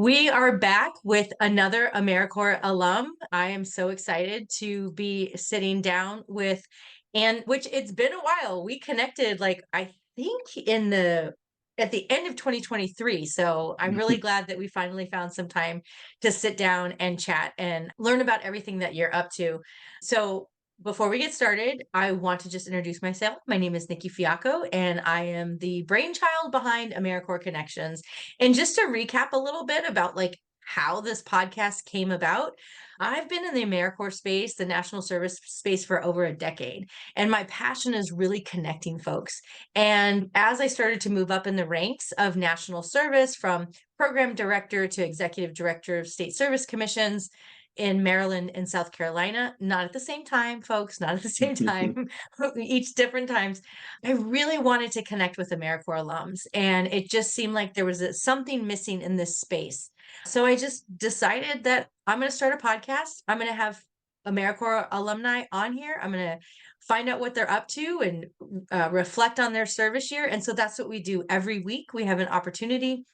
We are back with another AmeriCorps alum. I am so excited to be sitting down with, and which it's been a while. We connected I think at the end of 2023. So I'm really glad that we finally found some time to sit down and chat and learn about everything that you're up to. So before we get started, I want to just introduce myself. My name is Nicki Fiacco, and I am the brainchild behind AmeriCorps Connections. And just to recap a little bit about how this podcast came about, I've been in the AmeriCorps space, the national service space for over a decade, and my passion is really connecting folks. And as I started to move up in the ranks of national service from program director to executive director of state service commissions in Maryland and South Carolina, not at the same time, folks, not at the same time, each different times. I really wanted to connect with AmeriCorps alums, and it just seemed like there was something missing in this space. So I just decided that I'm going to start a podcast. I'm going to have AmeriCorps alumni on here. I'm going to find out what they're up to and reflect on their service year. And so that's what we do every week. We have an opportunity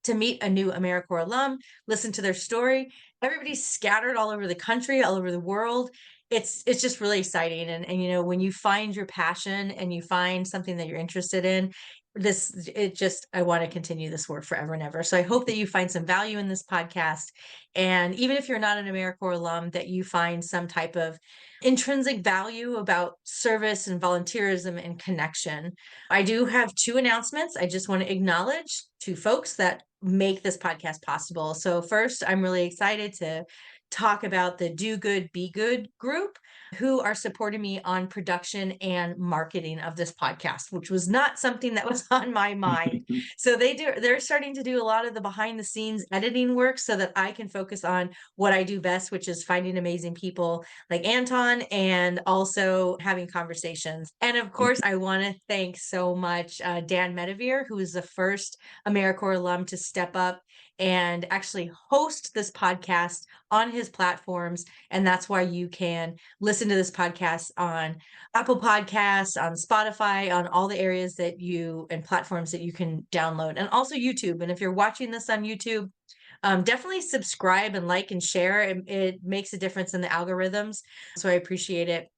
to meet a new AmeriCorps alum, listen to their story. Everybody's scattered all over the country, all over the world. It's just really exciting. And when you find your passion and you find something that you're interested in, I want to continue this work forever and ever. So I hope that you find some value in this podcast. And even if you're not an AmeriCorps alum, that you find some type of intrinsic value about service and volunteerism and connection. I do have two announcements. I just want to acknowledge two folks that make this podcast possible. So first, I'm really excited to talk about the Do Good, Be Good group who are supporting me on production and marketing of this podcast, which was not something that was on my mind. So they're starting to do a lot of the behind the scenes editing work so that I can focus on what I do best, which is finding amazing people like Anton and also having conversations. And of course, I want to thank so much Dan Medevere, who is the first AmeriCorps alum to step up and actually host this podcast on his platforms. And that's why you can listen to this podcast on Apple Podcasts, on Spotify, on all the areas and platforms that you can download, and also YouTube. And if you're watching this on YouTube, definitely subscribe and like and share. It makes a difference in the algorithms. So I appreciate it.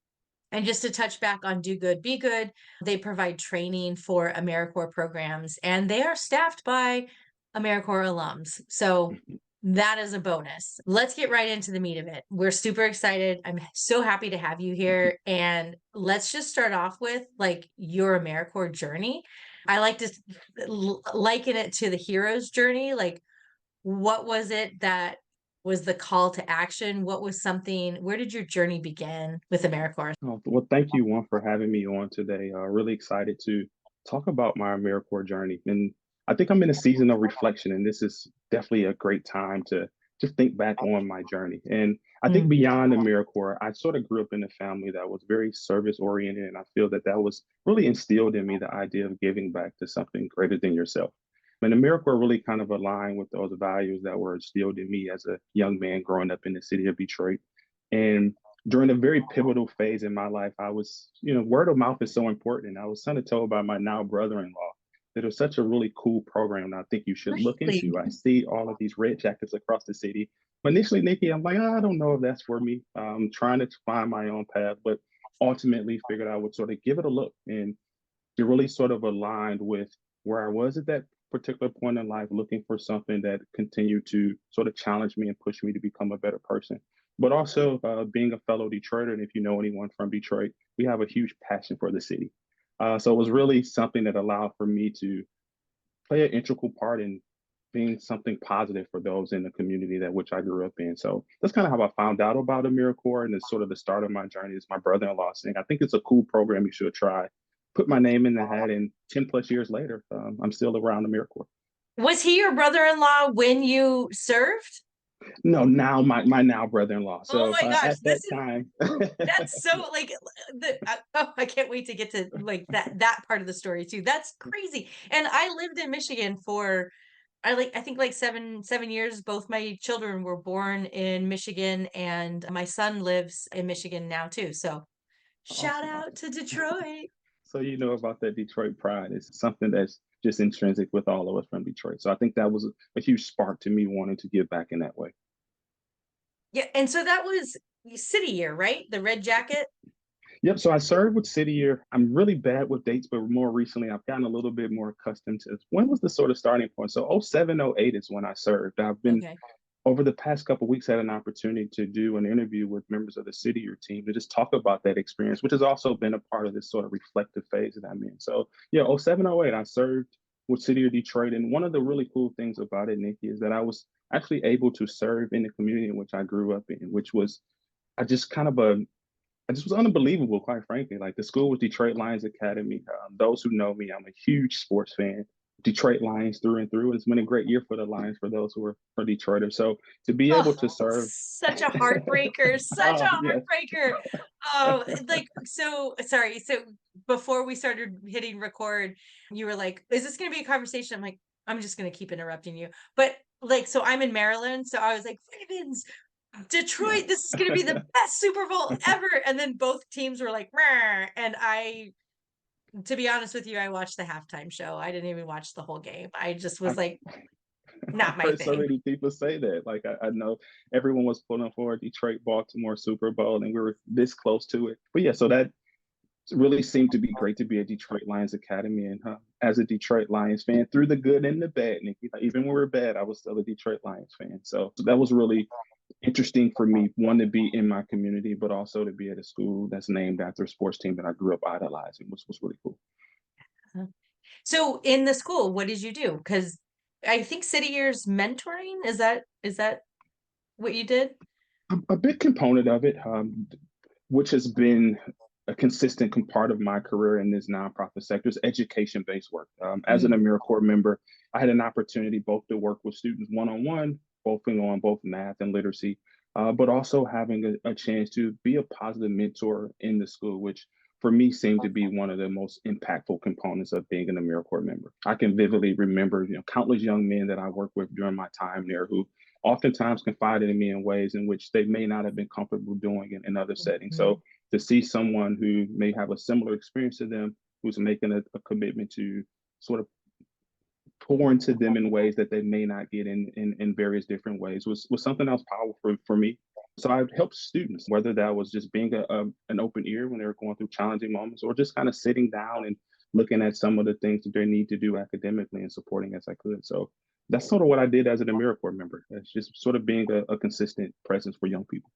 And just to touch back on Do Good, Be Good, they provide training for AmeriCorps programs, and they are staffed by AmeriCorps alums. So that is a bonus. Let's get right into the meat of it. We're super excited. I'm so happy to have you here. And let's just start off with your AmeriCorps journey. I like to liken it to the hero's journey. What was it that was the call to action? Where did your journey begin with AmeriCorps? Well, thank you, one, for having me on today. Really excited to talk about my AmeriCorps journey. And I think I'm in a season of reflection, and this is definitely a great time to just think back on my journey. And I think Mm. beyond AmeriCorps, I sort of grew up in a family that was very service oriented. And I feel that that was really instilled in me the idea of giving back to something greater than yourself. And AmeriCorps really kind of aligned with those values that were instilled in me as a young man growing up in the city of Detroit. And during a very pivotal phase in my life, I was, word of mouth is so important. I was kind of told by my now brother-in-law that it was such a really cool program that I think you should look Really? into. I see all of these red jackets across the city. But initially, Nikki, I'm like, I don't know if that's for me. I'm trying to find my own path, but ultimately figured I would sort of give it a look. And it really sort of aligned with where I was at that particular point in life, looking for something that continued to sort of challenge me and push me to become a better person. But also being a fellow Detroiter, and if you know anyone from Detroit, we have a huge passion for the city. So it was really something that allowed for me to play an integral part in being something positive for those in the community that which I grew up in. So that's kind of how I found out about AmeriCorps, and it's sort of the start of my journey. Is my brother-in-law saying, "I think it's a cool program. You should try." Put my name in the hat, and 10 plus years later, I'm still around AmeriCorps. Was he your brother-in-law when you served? No, now my now brother-in-law. Oh So my gosh, at that time, that's so I can't wait to get to that part of the story too. That's crazy. And I lived in Michigan for I think 7 years. Both my children were born in Michigan, and my son lives in Michigan now too. So shout awesome, out awesome. to Detroit. So you know about that Detroit pride. It's something that's just intrinsic with all of us from Detroit. So I think that was a huge spark to me wanting to give back in that way. Yeah, and so that was City Year, right? The red jacket? Yep. So I served with City Year. I'm really bad with dates, but more recently I've gotten a little bit more accustomed to when was the sort of starting point. So 07, 08 is when I served. I've been Okay. over the past couple of weeks had an opportunity to do an interview with members of the City Year team to just talk about that experience, which has also been a part of this sort of reflective phase that I'm in. So yeah, 07, 08, I served with City of Detroit. And one of the really cool things about it, Nicki, is that I was actually able to serve in the community in which I grew up in, which was I just kind of a it just was unbelievable, quite frankly. Like the school was Detroit Lions Academy. Those who know me, I'm a huge sports fan. Detroit Lions through and through. And it's been a great year for the Lions for those who are Detroiters. So to be Oh, able to serve, such a heartbreaker, such oh a yes, heartbreaker. Oh, like, so sorry. So before we started hitting record, you were like, is this going to be a conversation? I'm like, I'm just going to keep interrupting you. But like, so I'm in Maryland. So I was like, Ravens, Detroit, this is going to be the best Super Bowl ever. And then both teams were like, "Meh," and to be honest with you, I watched the halftime show. I didn't even watch the whole game. I just was I've, like, not I've my heard so thing. many people say that. Like I know everyone was pulling for a Detroit Baltimore Super Bowl, and we were this close to it. But yeah, so that really seemed to be great to be at Detroit Lions Academy. And as a Detroit Lions fan, through the good and the bad, Nicki, like, even when we were bad, I was still a Detroit Lions fan. So that was really interesting for me, one to be in my community, but also to be at a school that's named after a sports team that I grew up idolizing, which was really cool. So in the school, what did you do? Because I think City Year's mentoring, is that what you did? A big component of it, which has been a consistent part of my career in this nonprofit sector, is education-based work. As an Mm, AmeriCorps member, I had an opportunity both to work with students one-on-one, focusing on both math and literacy, but also having a chance to be a positive mentor in the school, which for me seemed to be one of the most impactful components of being an AmeriCorps member. I can vividly remember, countless young men that I worked with during my time there who oftentimes confided in me in ways in which they may not have been comfortable doing in other settings. mhm. So to see someone who may have a similar experience to them, who's making a commitment to sort of pour into them in ways that they may not get in various different ways was something else powerful for me. So I've helped students, whether that was just being an open ear when they were going through challenging moments, or just kind of sitting down and looking at some of the things that they need to do academically and supporting as I could. So that's sort of what I did as an AmeriCorps member. It's just sort of being a consistent presence for young people.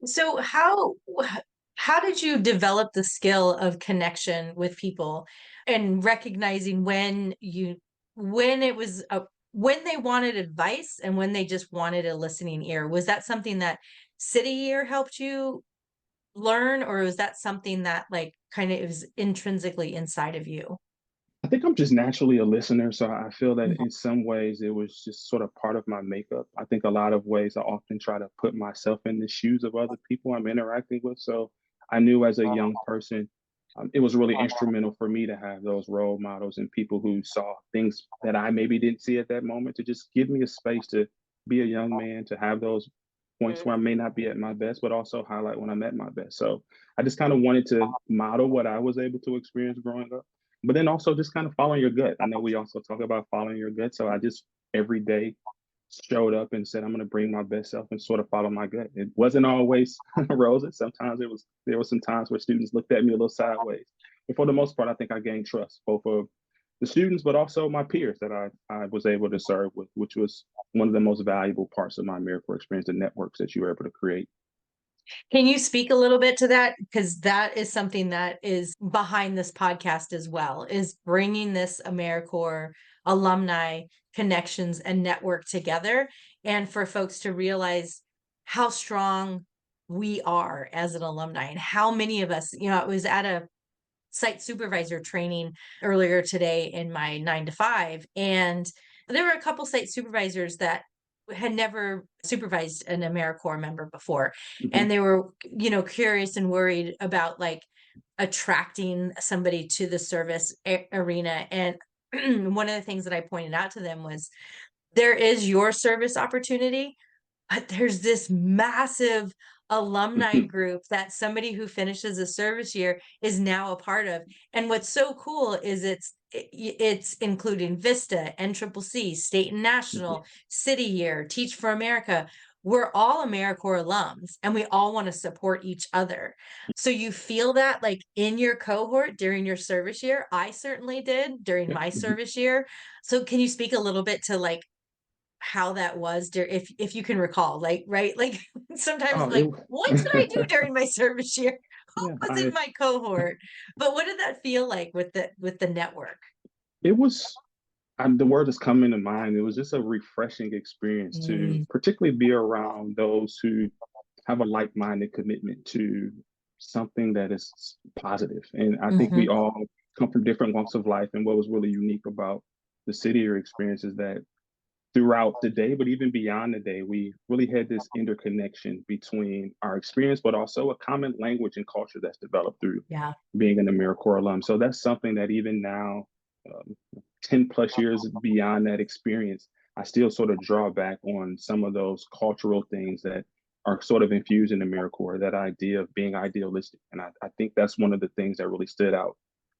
So how did you develop the skill of connection with people and recognizing when it was when they wanted advice and when they just wanted a listening ear? Was that something that City Year helped you learn, or was that something that like kind of is intrinsically inside of you? I think I'm just naturally a listener. So I feel that Mhm. in some ways it was just sort of part of my makeup. I think a lot of ways I often try to put myself in the shoes of other people I'm interacting with. So I knew as a young person, it was really instrumental for me to have those role models and people who saw things that I maybe didn't see at that moment to just give me a space to be a young man, to have those points where I may not be at my best, but also highlight when I'm at my best. So I just kind of wanted to model what I was able to experience growing up, but then also just kind of following your gut. I know we also talk about following your gut. So I just every day showed up and said, I'm going to bring my best self and sort of follow my gut. It wasn't always roses. Sometimes there were some times where students looked at me a little sideways. But for the most part, I think I gained trust, both of the students, but also my peers that I was able to serve with, which was one of the most valuable parts of my AmeriCorps experience, the networks that you were able to create. Can you speak a little bit to that? Because that is something that is behind this podcast as well, is bringing this AmeriCorps alumni connections and network together, and for folks to realize how strong we are as an alumni and how many of us, I was at a site supervisor training earlier today in my 9 to 5. And there were a couple site supervisors that had never supervised an AmeriCorps member before. Mhm. And they were, curious and worried about like attracting somebody to the service arena. And one of the things that I pointed out to them was there is your service opportunity, but there's this massive alumni group that somebody who finishes a service year is now a part of. And what's so cool is it's including Vista, NCCC, state and Mhm. national, city year, Teach for America. We're all AmeriCorps alums and we all want to support each other. So you feel that like in your cohort during your service year? I certainly did during Yeah. my Mhm. service year. So can you speak a little bit to like how that was if you can recall, like, right? Like sometimes Oh, like, what did I do during my service year? yeah, Who was in my cohort? But what did that feel like with the network? it was, the word that's coming to mind. It was just a refreshing experience to Mm, particularly be around those who have a like-minded commitment to something that is positive. And I think we mhm, all come from different walks of life. And what was really unique about the city year experience is that throughout the day, but even beyond the day, we really had this interconnection between our experience, but also a common language and culture that's developed through yeah. being an AmeriCorps alum. So that's something that even now, 10 plus years beyond that experience, I still sort of draw back on some of those cultural things that are sort of infused in AmeriCorps, that idea of being idealistic. And I think that's one of the things that really stood out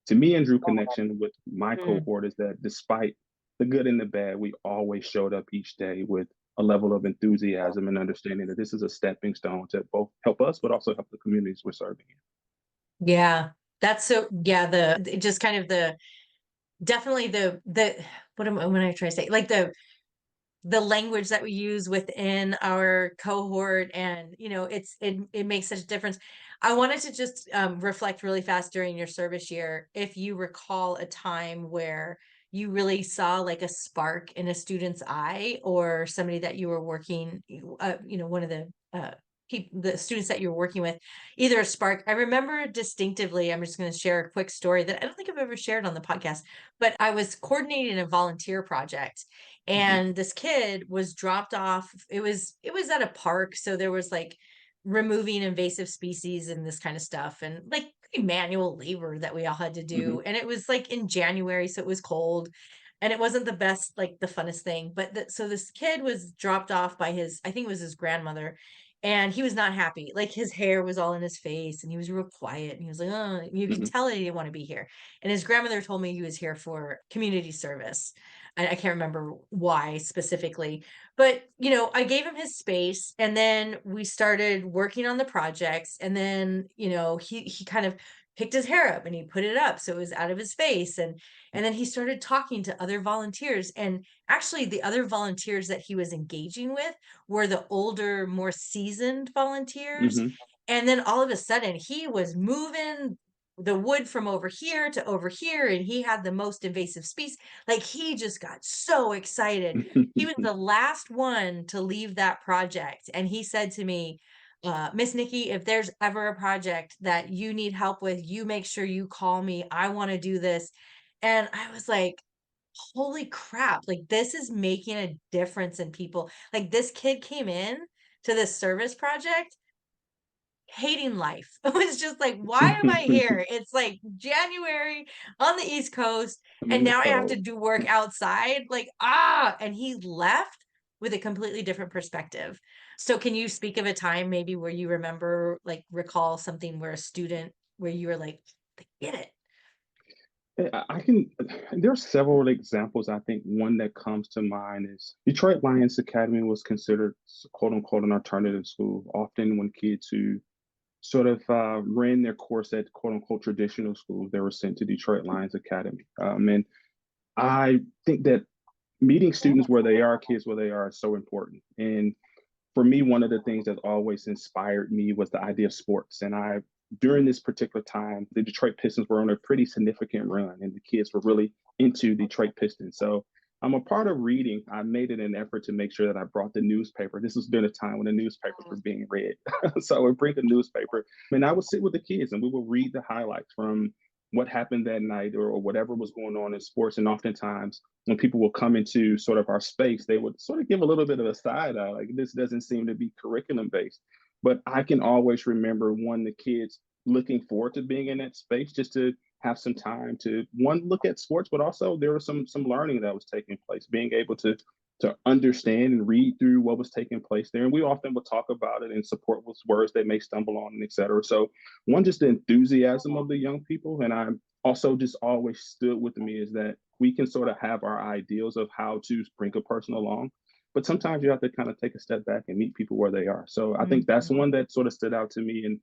to me and drew connection with my Mm. cohort is that despite the good and the bad, we always showed up each day with a level of enthusiasm and understanding that this is a stepping stone to both help us, but also help the communities we're serving Yeah. That's so yeah, just kind of the definitely the what am I trying to say? Like the language that we use within our cohort and it makes such a difference. I wanted to just reflect really fast during your service year if you recall a time where you really saw like a spark in a student's eye or somebody that you were working one of the students that you were working with, either a spark. I remember distinctively, I'm just going to share a quick story that I don't think I've ever shared on the podcast, but I was coordinating a volunteer project you. and this kid was dropped off. It was at a park, so there was like removing invasive species and this kind of stuff and like manual labor that we all had to Hmm. do, and it was like in January, so it was cold and it wasn't the best, like the funnest thing. But so this kid was dropped off by his, I think it was his grandmother, and he was not happy. Like his hair was all in his face and he was real quiet and he was like, oh, you could Hmm. tell that he didn't want to be here. And his grandmother told me he was here for community service. I can't remember why specifically, but I gave him his space and then we started working on the projects. And then, he kind of picked his hair up and he put it up so it was out of his face. And then he started talking to other volunteers. And actually the other volunteers that he was engaging with were the older, more seasoned volunteers. Hmm. And then all of a sudden he was moving the wood from over here to over here and he had the most invasive species. Like he just got so excited. He was the last one to leave that project. And he said to me, Miss Nikki, if there's ever a project that you need help with, you make sure you call me. I want to do this. And I was like, holy crap, like this is making a difference in people. Like this kid came in to this service project hating life. It was just like, why am I here? It's like January on the East Coast, I and mean, it's now I have to cold. do work outside. Like, and he left with a completely different perspective. So, can you speak of a time maybe where you remember, like, recall something where a student where you were like, they get it? I can, there are several examples. I think one that comes to mind is Detroit Lions Academy was considered quote unquote an alternative school. Often when kids who sort of ran their course at quote unquote traditional schools, they were sent to Detroit Lions Academy. And I think that meeting students where they are, kids where they are, is so important. And for me, one of the things that always inspired me was the idea of sports. And during this particular time, the Detroit Pistons were on a pretty significant run, and the kids were really into Detroit Pistons. So I'm a part of reading. I made it an effort to make sure that I brought the newspaper. This was during a time when the newspapers were being read. So I would bring the newspaper and I would sit with the kids and we would read the highlights from what happened that night or whatever was going on in sports. And oftentimes when people will come into sort of our space, they would sort of give a little bit of a side eye, like this doesn't seem to be curriculum based. But I can always remember one, the kids looking forward to being in that space just to have some time to one look at sports, but also there was some learning that was taking place, being able to to understand and read through what was taking place there. And we often would talk about it and support with words they may stumble on, and et cetera. So one, just the enthusiasm of the young people. And I also just always stood with me is that we can sort of have our ideals of how to bring a person along. But sometimes you have to kind of take a step back and meet people where they are. So I think that's Mhm. one that sort of stood out to me. And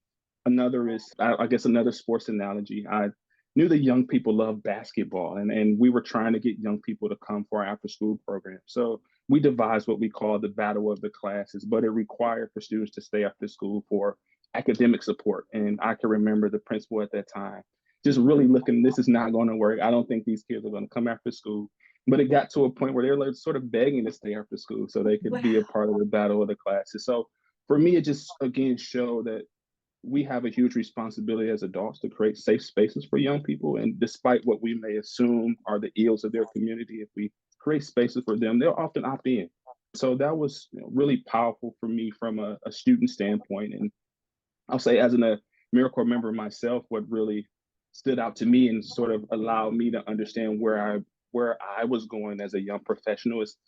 another is, I guess, another sports analogy. I knew the young people love basketball, and we were trying to get young people to come for our after school program. So we devised what we call the battle of the classes, but it required for students to stay after school for academic support. And I can remember the principal at that time just really looking, this is not going to work. I don't think these kids are going to come after school. But it got to a point where they're like sort of begging to stay after school so they could be a Wow. part of the battle of the classes. So for me, it just again showed that we have a huge responsibility as adults to create safe spaces for young people. And despite what we may assume are the ills of their community, if we create spaces for them, they'll often opt in. So that was, really powerful for me from a student standpoint. And I'll say, as an AmeriCorps member myself, what really stood out to me and sort of allowed me to understand where I was going as a young professional is,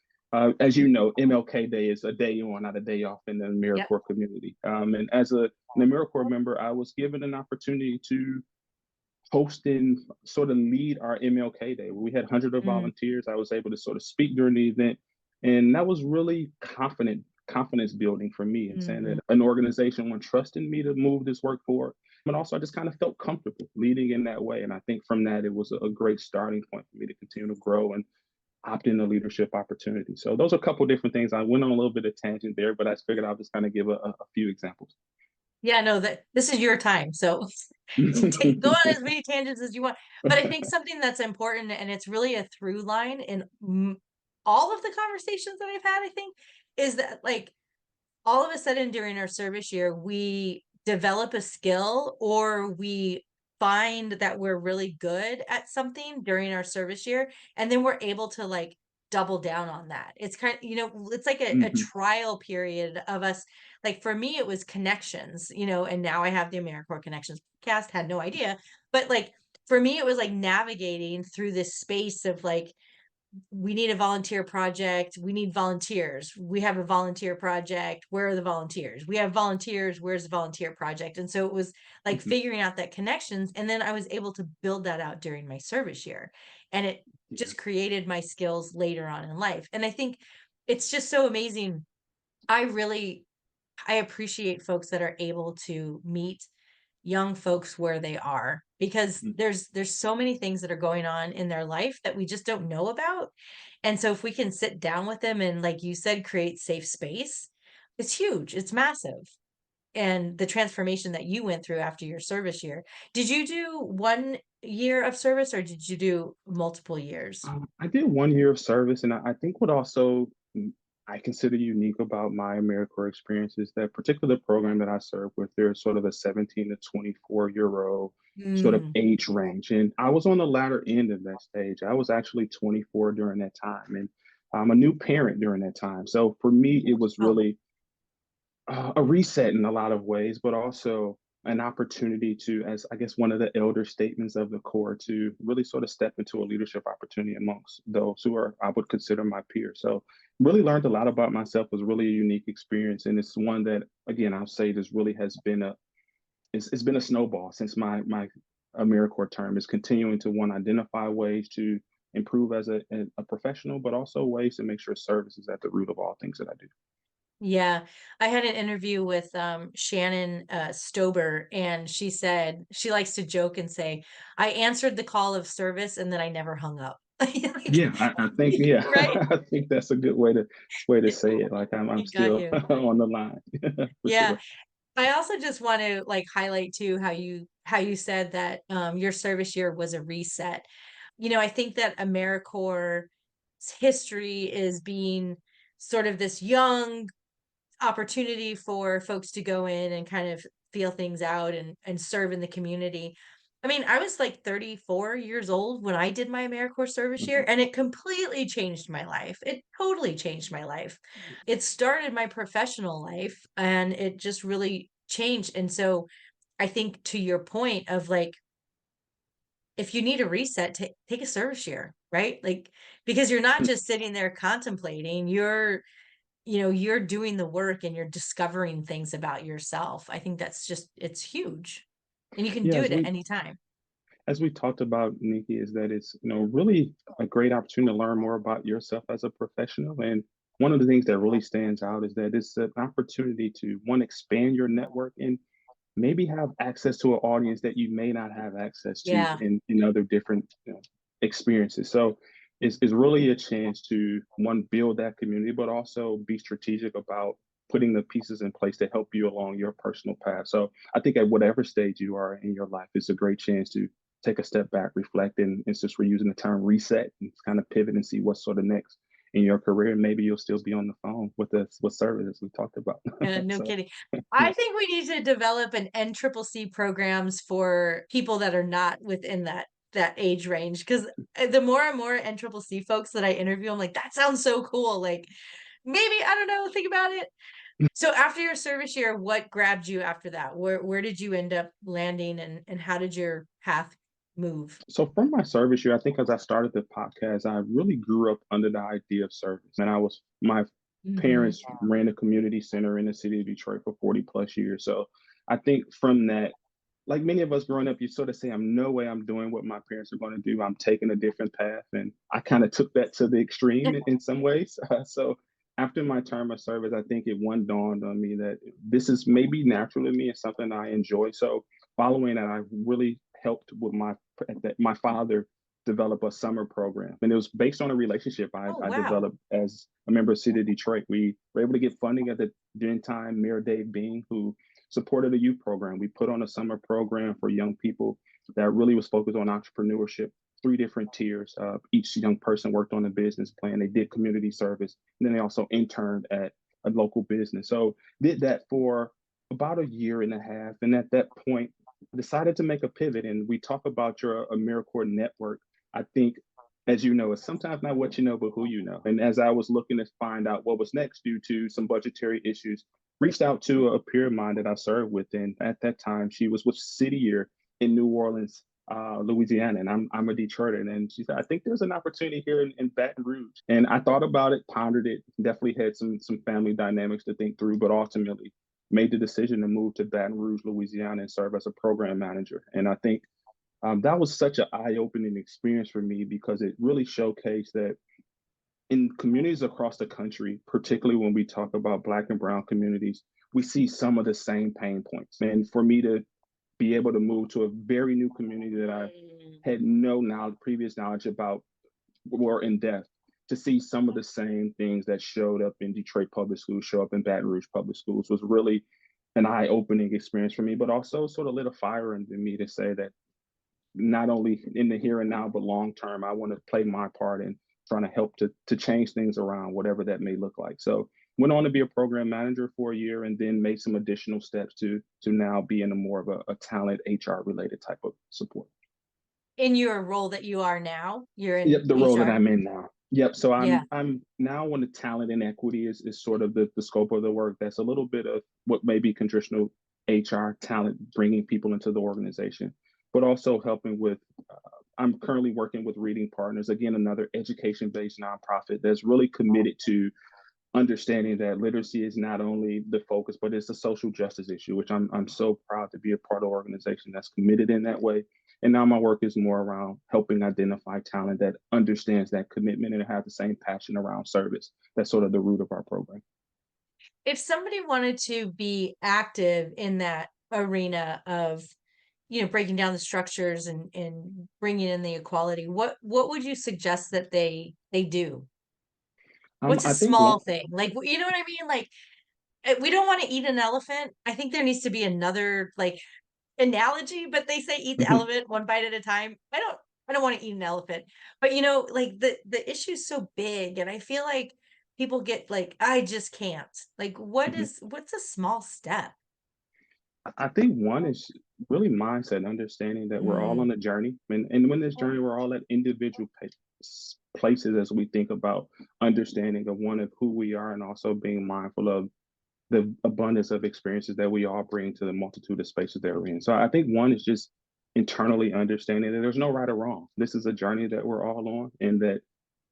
as you know, MLK Day is a day on, not a day off in the Yep. AmeriCorps community. And as an AmeriCorps member, I was given an opportunity to host and sort of lead our MLK Day. We had hundreds of Mm, volunteers. I was able to sort of speak during the event, and that was really confidence building for me, and saying that mhm. an organization would trust in me to move this work forward. But also, I just kind of felt comfortable leading in that way, and I think from that it was a great starting point for me to continue to grow and opt in a leadership opportunity. So those are a couple different things. I went on a little bit of tangent there, but I figured I'll just kind of give a few examples. Yeah, no, that this is your time, so go on as many tangents as you want. But I think something that's important, and it's really a through line in all of the conversations that I've had, I think, is that like all of a sudden during our service year, we develop a skill or we find that we're really good at something during our service year, and then we're able to like double down on that. It's kind of, it's like a Mhm. trial period of us. Like for me, it was connections, and now I have the AmeriCorps Connections podcast, had no idea. But like for me, it was like navigating through this space of like, we need a volunteer project. We need volunteers. We have a volunteer project. Where are the volunteers? We have volunteers. Where's the volunteer project? And so it was like Mhm. figuring out that connections. And then I was able to build that out during my service year. And it Yeah. just created my skills later on in life. And I think it's just so amazing. I really I appreciate folks that are able to meet young folks where they are because Mhm. there's so many things that are going on in their life that we just don't know about. And so if we can sit down with them and like you said create safe space, it's huge. It's massive. And the transformation that you went through after your service year. Did you do 1 year of service or did you do multiple years? I did 1 year of service, and I think what also I consider unique about my AmeriCorps experience is that particular program that I serve with, there's sort of a 17 to 24-year-old sort of Mm. age range. And I was on the latter end of that stage. I was actually 24 during that time, and I'm a new parent during that time. So for me, it was Oh, really a reset in a lot of ways, but also an opportunity to, as I guess one of the elder statements of the core, to really sort of step into a leadership opportunity amongst those who are, I would consider my peers. So really learned a lot about myself. It was really a unique experience. And it's one that, again, I'll say this really has been it's been a snowball since my AmeriCorps term is continuing to one, identify ways to improve as a professional, but also ways to make sure service is at the root of all things that I do. yeah. I had an interview with Shannon Stober, and she said she likes to joke and say, I answered the call of service and then I never hung up. Like, Yeah, I think yeah, right? I think that's a good way to say it. Like I'm I got still you. on the line for Yeah. sure. I also just want to like highlight too how you said that your service year was a reset. I think that AmeriCorps history is being sort of this young opportunity for folks to go in and kind of feel things out and serve in the community. I mean, I was like 34 years old when I did my AmeriCorps service year, Mhm. and it completely changed my life. It totally changed my life. It started my professional life, and it just really changed. And so I think to your point of like if you need a reset, take a service year, right? Like, because you're not just sitting there contemplating, you're doing the work and you're discovering things about yourself. I think that's just, it's huge. And you can Yeah, do it at any time. as we talked about, Nikki, is that it's really a great opportunity to learn more about yourself as a professional. And one of the things that really stands out is that it's an opportunity to one expand your network and maybe have access to an audience that you may not have access to Yeah. in other different experiences. So it's really a chance to one build that community, but also be strategic about putting the pieces in place to help you along your personal path. So I think at whatever stage you are in your life, it's a great chance to take a step back, reflect, and since we're using the term reset, and kind of pivot and see what's sort of next in your career. And maybe you'll still be on the phone with us with services we talked about. No So kidding. I think we need to develop an NCCC programs for people that are not within that age range. Because the more and more NCCC folks that I interview, I'm like, that sounds so cool. Like, maybe, I don't know, think about it. So after your service year, what grabbed you after that? Where did you end up landing, and how did your path move? So from my service year, I think as I started the podcast, I really grew up under the idea of service. And my Hmm. parents ran a community center in the city of Detroit for 40 plus years. So I think from that, like many of us growing up, you sort of say, I'm no way I'm doing what my parents are going to do. I'm taking a different path. And I kind of took that to the extreme in some ways. So after my term of service, I think it one dawned on me that this is maybe natural to me and something I enjoy. So following that, I really helped with my father develop a summer program. And it was based on a relationship Oh, I wow. developed as a member of City of Detroit. We were able to get funding at the then time Mayor Dave Bean, who supported a youth program. We put on a summer program for young people that really was focused on entrepreneurship, three different tiers. Each young person worked on a business plan. They did community service, and then they also interned at a local business. So did that for about a year and a half. And at that point, I decided to make a pivot. And we talk about your AmeriCorps network. I think, as you know, it's sometimes not what you know, but who you know. And as I was looking to find out what was next due to some budgetary issues, reached out to a peer of mine that I served with. And at that time, she was with City Year in New Orleans, Louisiana. And I'm a Detroiter. And she said, I think there's an opportunity here in Baton Rouge. And I thought about it, pondered it, definitely had some family dynamics to think through, but ultimately made the decision to move to Baton Rouge, Louisiana, and serve as a program manager. And I think that was such an eye-opening experience for me because it really showcased that in communities across the country, particularly when we talk about Black and Brown communities, we see some of the same pain points. And for me to be able to move to a very new community that I Mm. had no knowledge, previous knowledge about or in depth, to see some of the same things that showed up in Detroit public schools show up in Baton Rouge public schools was really an eye-opening experience for me, but also sort of lit a fire under me to say that not only in the here and now, but long term, I want to play my part in trying to help to change things around, whatever that may look like. So went on to be a program manager for a year, and then made some additional steps to now be in a more of a talent HR related type of support. In your role that you are now, you're Yep, in the role that HR? I'm in now. Yep. So Yeah. I'm now on the talent and equity is sort of the scope of the work. That's a little bit of what may be traditional HR talent, bringing people into the organization, but also helping with. I'm currently working with Reading Partners, again another education-based nonprofit that's really committed to understanding that literacy is not only the focus, but it's a social justice issue, which I'm so proud to be a part of an organization that's committed in that way. And now my work is more around helping identify talent that understands that commitment and have the same passion around service. That's sort of the root of our program. If somebody wanted to be active in that arena of, breaking down the structures and bringing in the equality, what would you suggest that they do? What's a I think one. small thing? Like, you know what I mean? Like, we don't want to eat an elephant. I think there needs to be another, like, analogy, but they say eat the elephant one bite at a time. I don't want to eat an elephant. But like the issue's so big, and I feel like people get like, I just can't. Like, what's a small step? I think one is really mindset, understanding that we're all Mm. on a journey. And when this journey, we're all at individual places as we think about understanding of one of who we are and also being mindful of the abundance of experiences that we all bring to the multitude of spaces that we're in. So I think one is just internally understanding that there's no right or wrong. This is a journey that we're all on, and that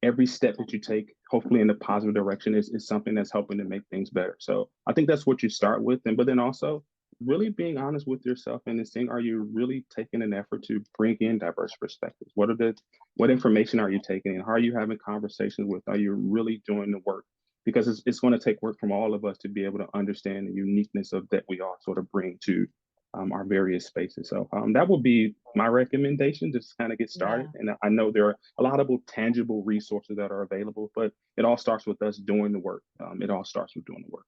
every step that you take, hopefully in the positive direction, is something that's helping to make things better. So I think that's what you start with. And but then also really being honest with yourself and seeing, are you really taking an effort to bring in diverse perspectives? What information are you taking in? How are you having conversations with? Are you really doing the work? Because it's going to take work from all of us to be able to understand the uniqueness of that we all sort of bring to our various spaces. So that would be my recommendation, just kind of get started. Yeah. And I know there are a lot of tangible resources that are available, but it all starts with us doing the work. It all starts with doing the work.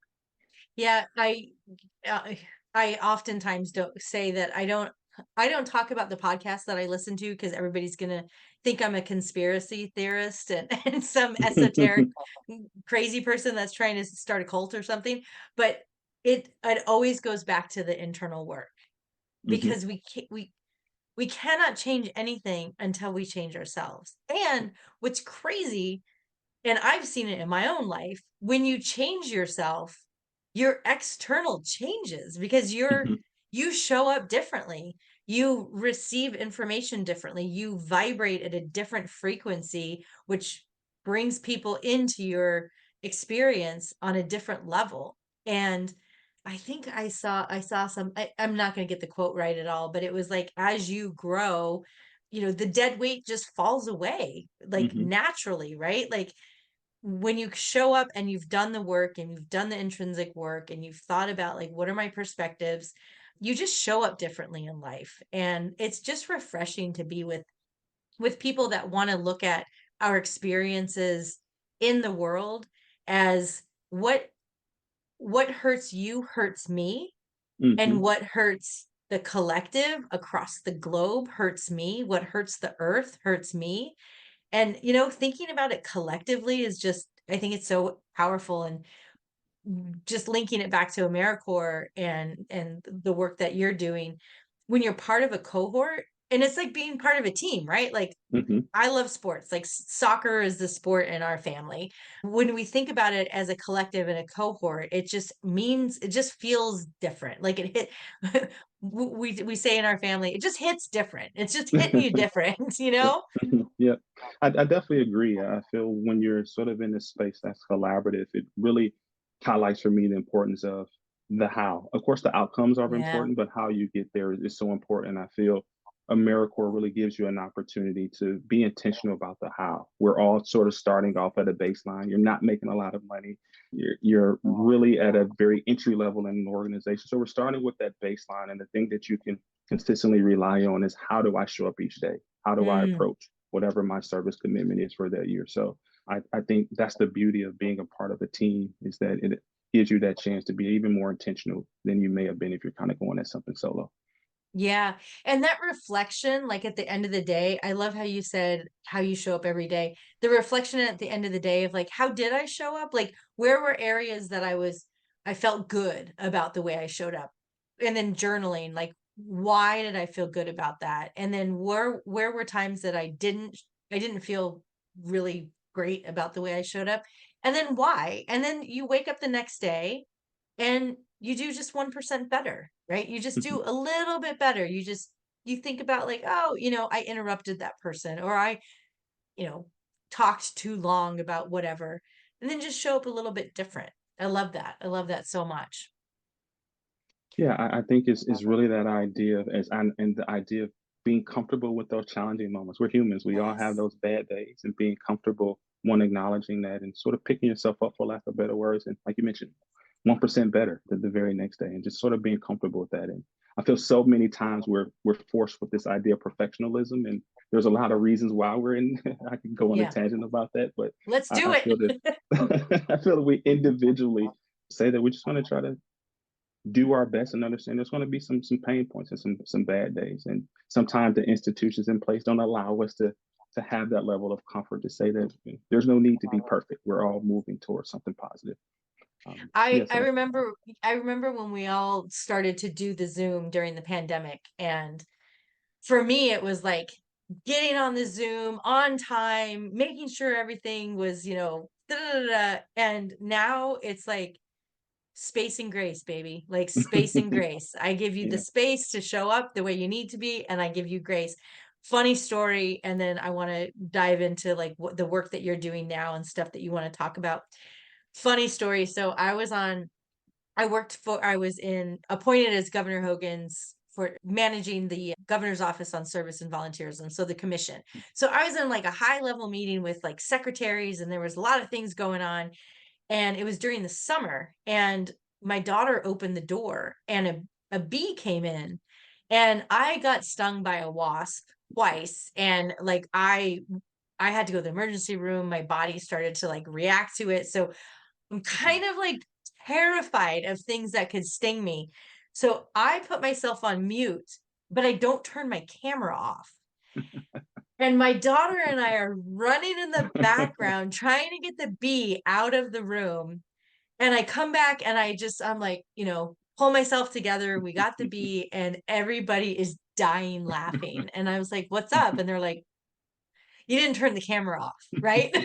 Yeah, uh, I oftentimes don't say that I don't talk about the podcast that I listen to because everybody's gonna think I'm a conspiracy theorist and, and some esoteric crazy person that's trying to start a cult or something. But it always goes back to the internal work Hmm. because we cannot change anything until we change ourselves. And what's crazy, and I've seen it in my own life, when you change yourself, your external changes because Hmm. you show up differently. You receive information differently. You vibrate at a different frequency, which brings people into your experience on a different level. And I think I saw some I'm not going to get the quote right at all, but it was like as you grow, the dead weight just falls away like Hmm. naturally, right? Like when you show up and you've done the work and you've done the intrinsic work and you've thought about like what are my perspectives, you just show up differently in life. And it's just refreshing to be with people that want to look at our experiences in the world as what hurts you hurts me, and Hmm. what hurts the collective across the globe hurts me, what hurts the earth hurts me. And thinking about it collectively is just, I think it's so powerful. And just linking it back to AmeriCorps and the work that you're doing, when you're part of a cohort, and it's like being part of a team, right? Like Hmm. I love sports. Like soccer is the sport in our family. When we think about it as a collective and a cohort, it just feels different. Like it hit we say in our family, it just hits different. It's just hitting you different, you Yeah. know? Yeah. I definitely agree. I feel when you're sort of in a space that's collaborative, it really highlights for me the importance of the how. Of course, the outcomes are Yeah. important, but how you get there is so important. I feel AmeriCorps really gives you an opportunity to be intentional about the how. We're all sort of starting off at a baseline. You're not making a lot of money. You're really at a very entry level in an organization. So we're starting with that baseline, and the thing that you can consistently rely on is, how do I show up each day? How do I Mm. approach whatever my service commitment is for that year? So I think that's the beauty of being a part of a team, is that it gives you that chance to be even more intentional than you may have been if you're kind of going at something solo. Yeah. And that reflection, like at the end of the day, I love how you said how you show up every day. The reflection at the end of the day of like, how did I show up? Like, where were areas that I felt good about the way I showed up? And then journaling, like, why did I feel good about that? And then where were times that I didn't feel really great about the way I showed up? And then why? And then you wake up the next day and you do just 1% better, right? You just do a little bit better. You think about like, oh, I interrupted that person, or I, you know, talked too long about whatever, and then just show up a little bit different. I love that. I love that so much. Yeah, I think it's really that idea of, and the idea of being comfortable with those challenging moments. We're humans. We all have Yes. those bad days, and being comfortable, one, acknowledging that, and sort of picking yourself up, for lack of better words, and like you mentioned, 1% better the very next day, and just sort of being comfortable with that. And I feel so many times we're forced with this idea of perfectionism, and there's a lot of reasons why we're in. I can go on a Yeah. tangent about that, but Let's do I it. feel that I feel that we individually say that we're just going to try to do our best and understand there's going to be some pain points and some bad days, and sometimes the institutions in place don't allow us to have that level of comfort to say that there's no need to be perfect. We're all moving towards something positive. I Yeah, I so that's remember I remember when we all started to do the Zoom during the pandemic, and for me it was like getting on the Zoom on time, making sure everything was, da, da, da, da. And now it's like space and grace, baby. Like space and grace. I give you the Yeah. space to show up the way you need to be, and I give you grace. Funny story, and then I want to dive into like what the work that you're doing now and stuff that you want to talk about. Funny story. So I was in appointed as Governor Hogan's for managing the governor's office on service and volunteers, and so the commission. So I was in like a high level meeting with like secretaries, and there was a lot of things going on, and it was during the summer, and my daughter opened the door, and a bee came in, and I got stung by a wasp twice, and like I had to go to the emergency room. My body started to like react to it. So I'm kind of like terrified of things that could sting me. So I put myself on mute, but I don't turn my camera off. And my daughter and I are running in the background trying to get the bee out of the room. And I come back and I'm like, pull myself together. We got the bee and everybody is dying laughing. And I was like, what's up? And they're like, you didn't turn the camera off, right?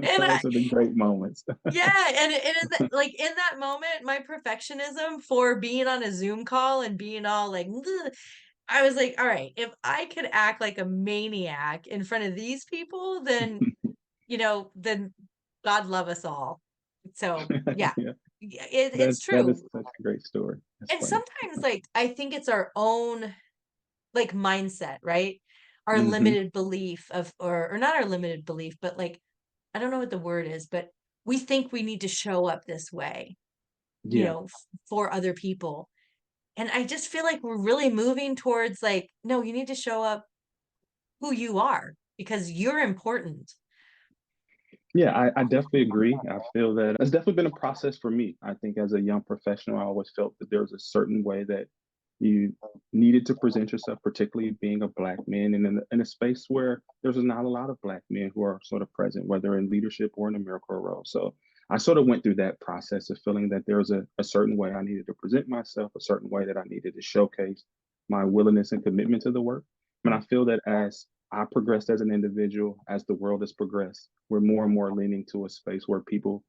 And I, Those are the great moments. yeah, and like in that moment, my perfectionism for being on a Zoom call and being all like, "Ugh," I was like, all right, if I could act like a maniac in front of these people, then God love us all. So yeah, Yeah, it's that true. is such a great story. That's And funny. sometimes like I think it's our own like mindset, right? Our Hmm. limited belief of, or not our limited belief, but like, I don't know what the word is, but we think we need to show up this way, Yeah. for other people. And I just feel like we're really moving towards like, no, you need to show up who you are because you're important. Yeah, I definitely agree. I feel that it's definitely been a process for me. I think as a young professional, I always felt that there was a certain way that you needed to present yourself, particularly being a Black man and in a space where there's not a lot of Black men who are sort of present, whether in leadership or in a AmeriCorps role. So I sort of went through that process of feeling that there was a certain way I needed to present myself, a certain way that I needed to showcase my willingness and commitment to the work. And I feel that as I progressed as an individual, as the world has progressed, we're more and more leaning to a space where people,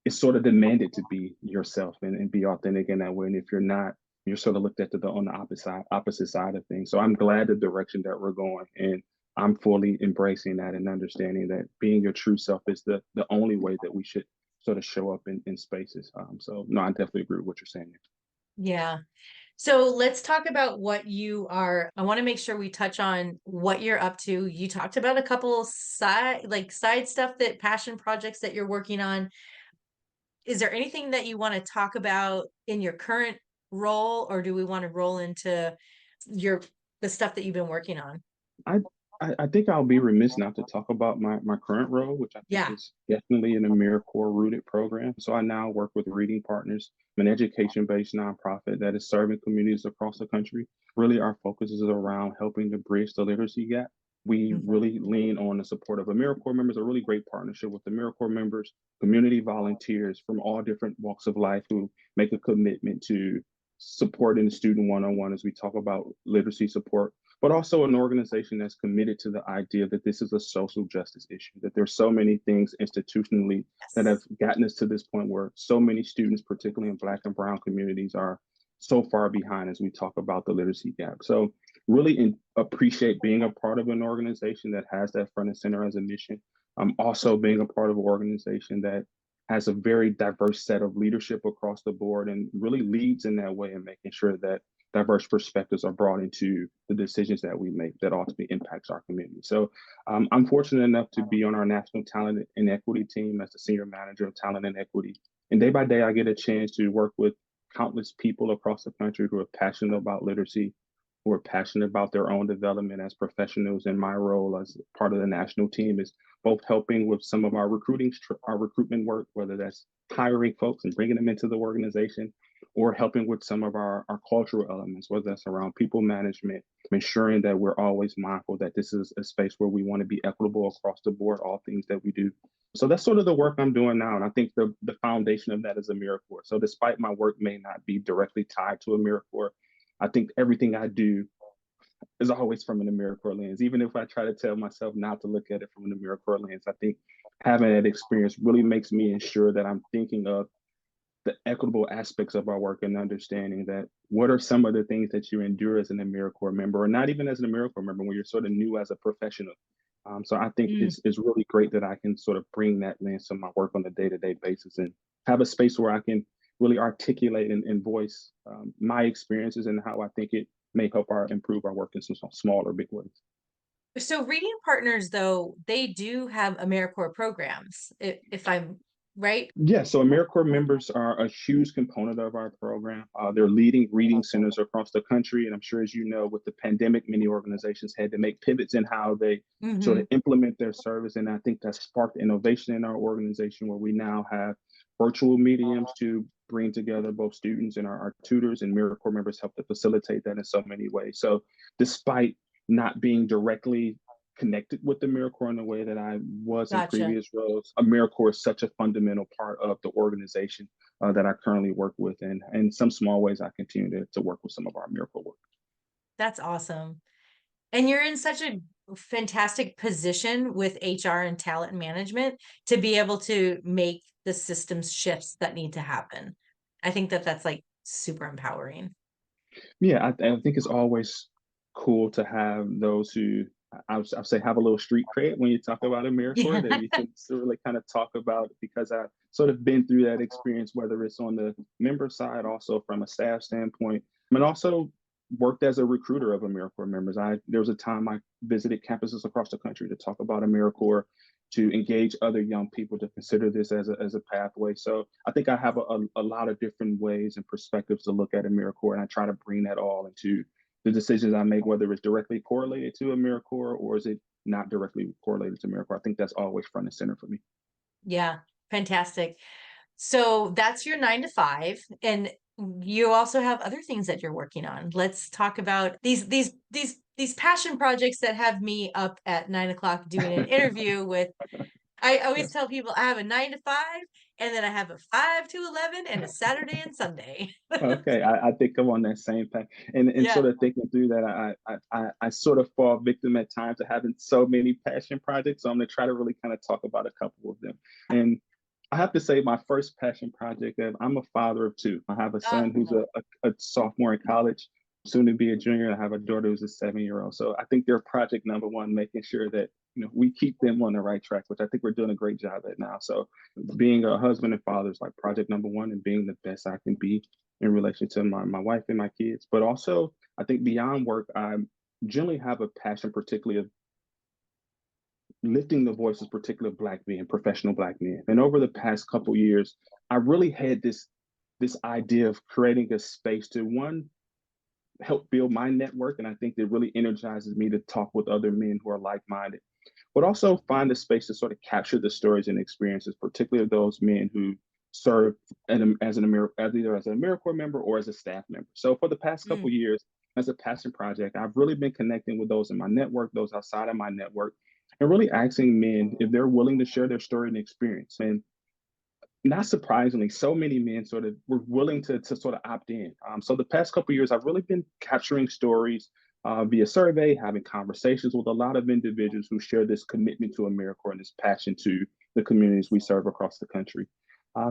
it's sort of demanded to be yourself and be authentic in that way. And if you're not, you're sort of looked at on the opposite side of things. So I'm glad the direction that we're going, and I'm fully embracing that and understanding that being your true self is the only way that we should sort of show up in spaces. So no, I definitely agree with what you're saying. Yeah. So let's talk about what you are. I want to make sure we touch on what you're up to. You talked about a couple side stuff, that passion projects that you're working on. Is there anything that you want to talk about in your current role, or do we want to roll into your the stuff that you've been working on? I, I think I'll be remiss not to talk about my current role, which I think Yeah. is definitely an AmeriCorps rooted program. So I now work with Reading Partners, an education based nonprofit that is serving communities across the country. Really, our focus is around helping to bridge the literacy gap. We Mhm. really lean on the support of AmeriCorps members, a really great partnership with AmeriCorps members, community volunteers from all different walks of life who make a commitment to supporting the student one on one as we talk about literacy support, but also an organization that's committed to the idea that this is a social justice issue, that there's so many things institutionally that have Yes. gotten us to this point where so many students, particularly in Black and Brown communities, are so far behind as we talk about the literacy gap. So really appreciate being a part of an organization that has that front and center as a mission. Also being a part of an organization that has a very diverse set of leadership across the board and really leads in that way and making sure that diverse perspectives are brought into the decisions that we make that ultimately impacts our community. So I'm fortunate enough to be on our national talent and equity team as the senior manager of talent and equity. And day by day, I get a chance to work with countless people across the country who are passionate about literacy, who are passionate about their own development as professionals. And my role as part of the national team is both helping with some of our our recruitment work, whether that's hiring folks and bringing them into the organization, or helping with some of our cultural elements, whether that's around people management, ensuring that we're always mindful that this is a space where we want to be equitable across the board, all things that we do. So that's sort of the work I'm doing now. And I think the foundation of that is AmeriCorps. So despite my work may not be directly tied to AmeriCorps, I think everything I do is always from an AmeriCorps lens. Even if I try to tell myself not to look at it from an AmeriCorps lens, I think having that experience really makes me ensure that I'm thinking of the equitable aspects of our work and understanding that what are some of the things that you endure as an AmeriCorps member, or not even as an AmeriCorps member, when you're sort of new as a professional. So I think Mm. it's really great that I can sort of bring that lens to my work on a day-to-day basis and have a space where I can really articulate and voice my experiences and how I think it may help our improve our work in some small or big ways. So reading partners, though, they do have AmeriCorps programs, if I'm right? Yeah, so AmeriCorps members are a huge component of our program. They're leading reading centers across the country. And I'm sure, as you know, with the pandemic, many organizations had to make pivots in how they sort of Hmm. implement their service. And I think that sparked innovation in our organization where we now have virtual mediums to bring together both students and our tutors, and AmeriCorps members help to facilitate that in so many ways. So despite not being directly connected with AmeriCorps in the way that I was in Gotcha. previous roles, AmeriCorps is such a fundamental part of the organization that I currently work with. And in some small ways, I continue to work with some of our AmeriCorps work. That's awesome. And you're in such a fantastic position with HR and talent management to be able to make the systems shifts that need to happen. I think that that's like super empowering. Yeah, I think it's always cool to have those who I would say have a little street cred when you talk about AmeriCorps Yeah. that you can really kind of talk about because I've sort of been through that experience, whether it's on the member side, also from a staff standpoint, and also worked as a recruiter of AmeriCorps members. There was a time I visited campuses across the country to talk about AmeriCorps, to engage other young people to consider this as a pathway. So I think I have a lot of different ways and perspectives to look at AmeriCorps, and I try to bring that all into the decisions I make, whether it's directly correlated to AmeriCorps or is it not directly correlated to AmeriCorps. I think that's always front and center for me. Yeah. Fantastic. So that's your 9 to 5. And you also have other things that you're working on. Let's talk about these passion projects that have me up at 9 o'clock doing an interview with. I always tell people I have a 9 to 5, and then I have a 5 to 11, and a Saturday and Sunday. Okay, I think I'm on that same path, and Yeah. sort of thinking through that, I sort of fall victim at times to having so many passion projects. So I'm going to try to really kind of talk about a couple of them. And I have to say, my first passion project. I'm a father of two. I have a son who's Oh, a sophomore in college, soon to be a junior. And I have a daughter who's a 7-year old. So I think they're project number one, making sure that we keep them on the right track, which I think we're doing a great job at now. So being a husband and father is like project number one, and being the best I can be in relation to my wife and my kids. But also, I think beyond work, I generally have a passion, particularly of lifting the voices, particularly of Black men, professional Black men. And over the past couple years, I really had this idea of creating a space to one help build my network, and I think that really energizes me to talk with other men who are like-minded, but also find a space to sort of capture the stories and experiences, particularly of those men who serve as either as an AmeriCorps member or as a staff member. So for the past couple mm, years, as a passion project, I've really been connecting with those in my network, those outside of my network, and really asking men if they're willing to share their story and experience. And not surprisingly, so many men sort of were willing to sort of opt in. So the past couple of years, I've really been capturing stories via survey, having conversations with a lot of individuals who share this commitment to AmeriCorps and this passion to the communities we serve across the country.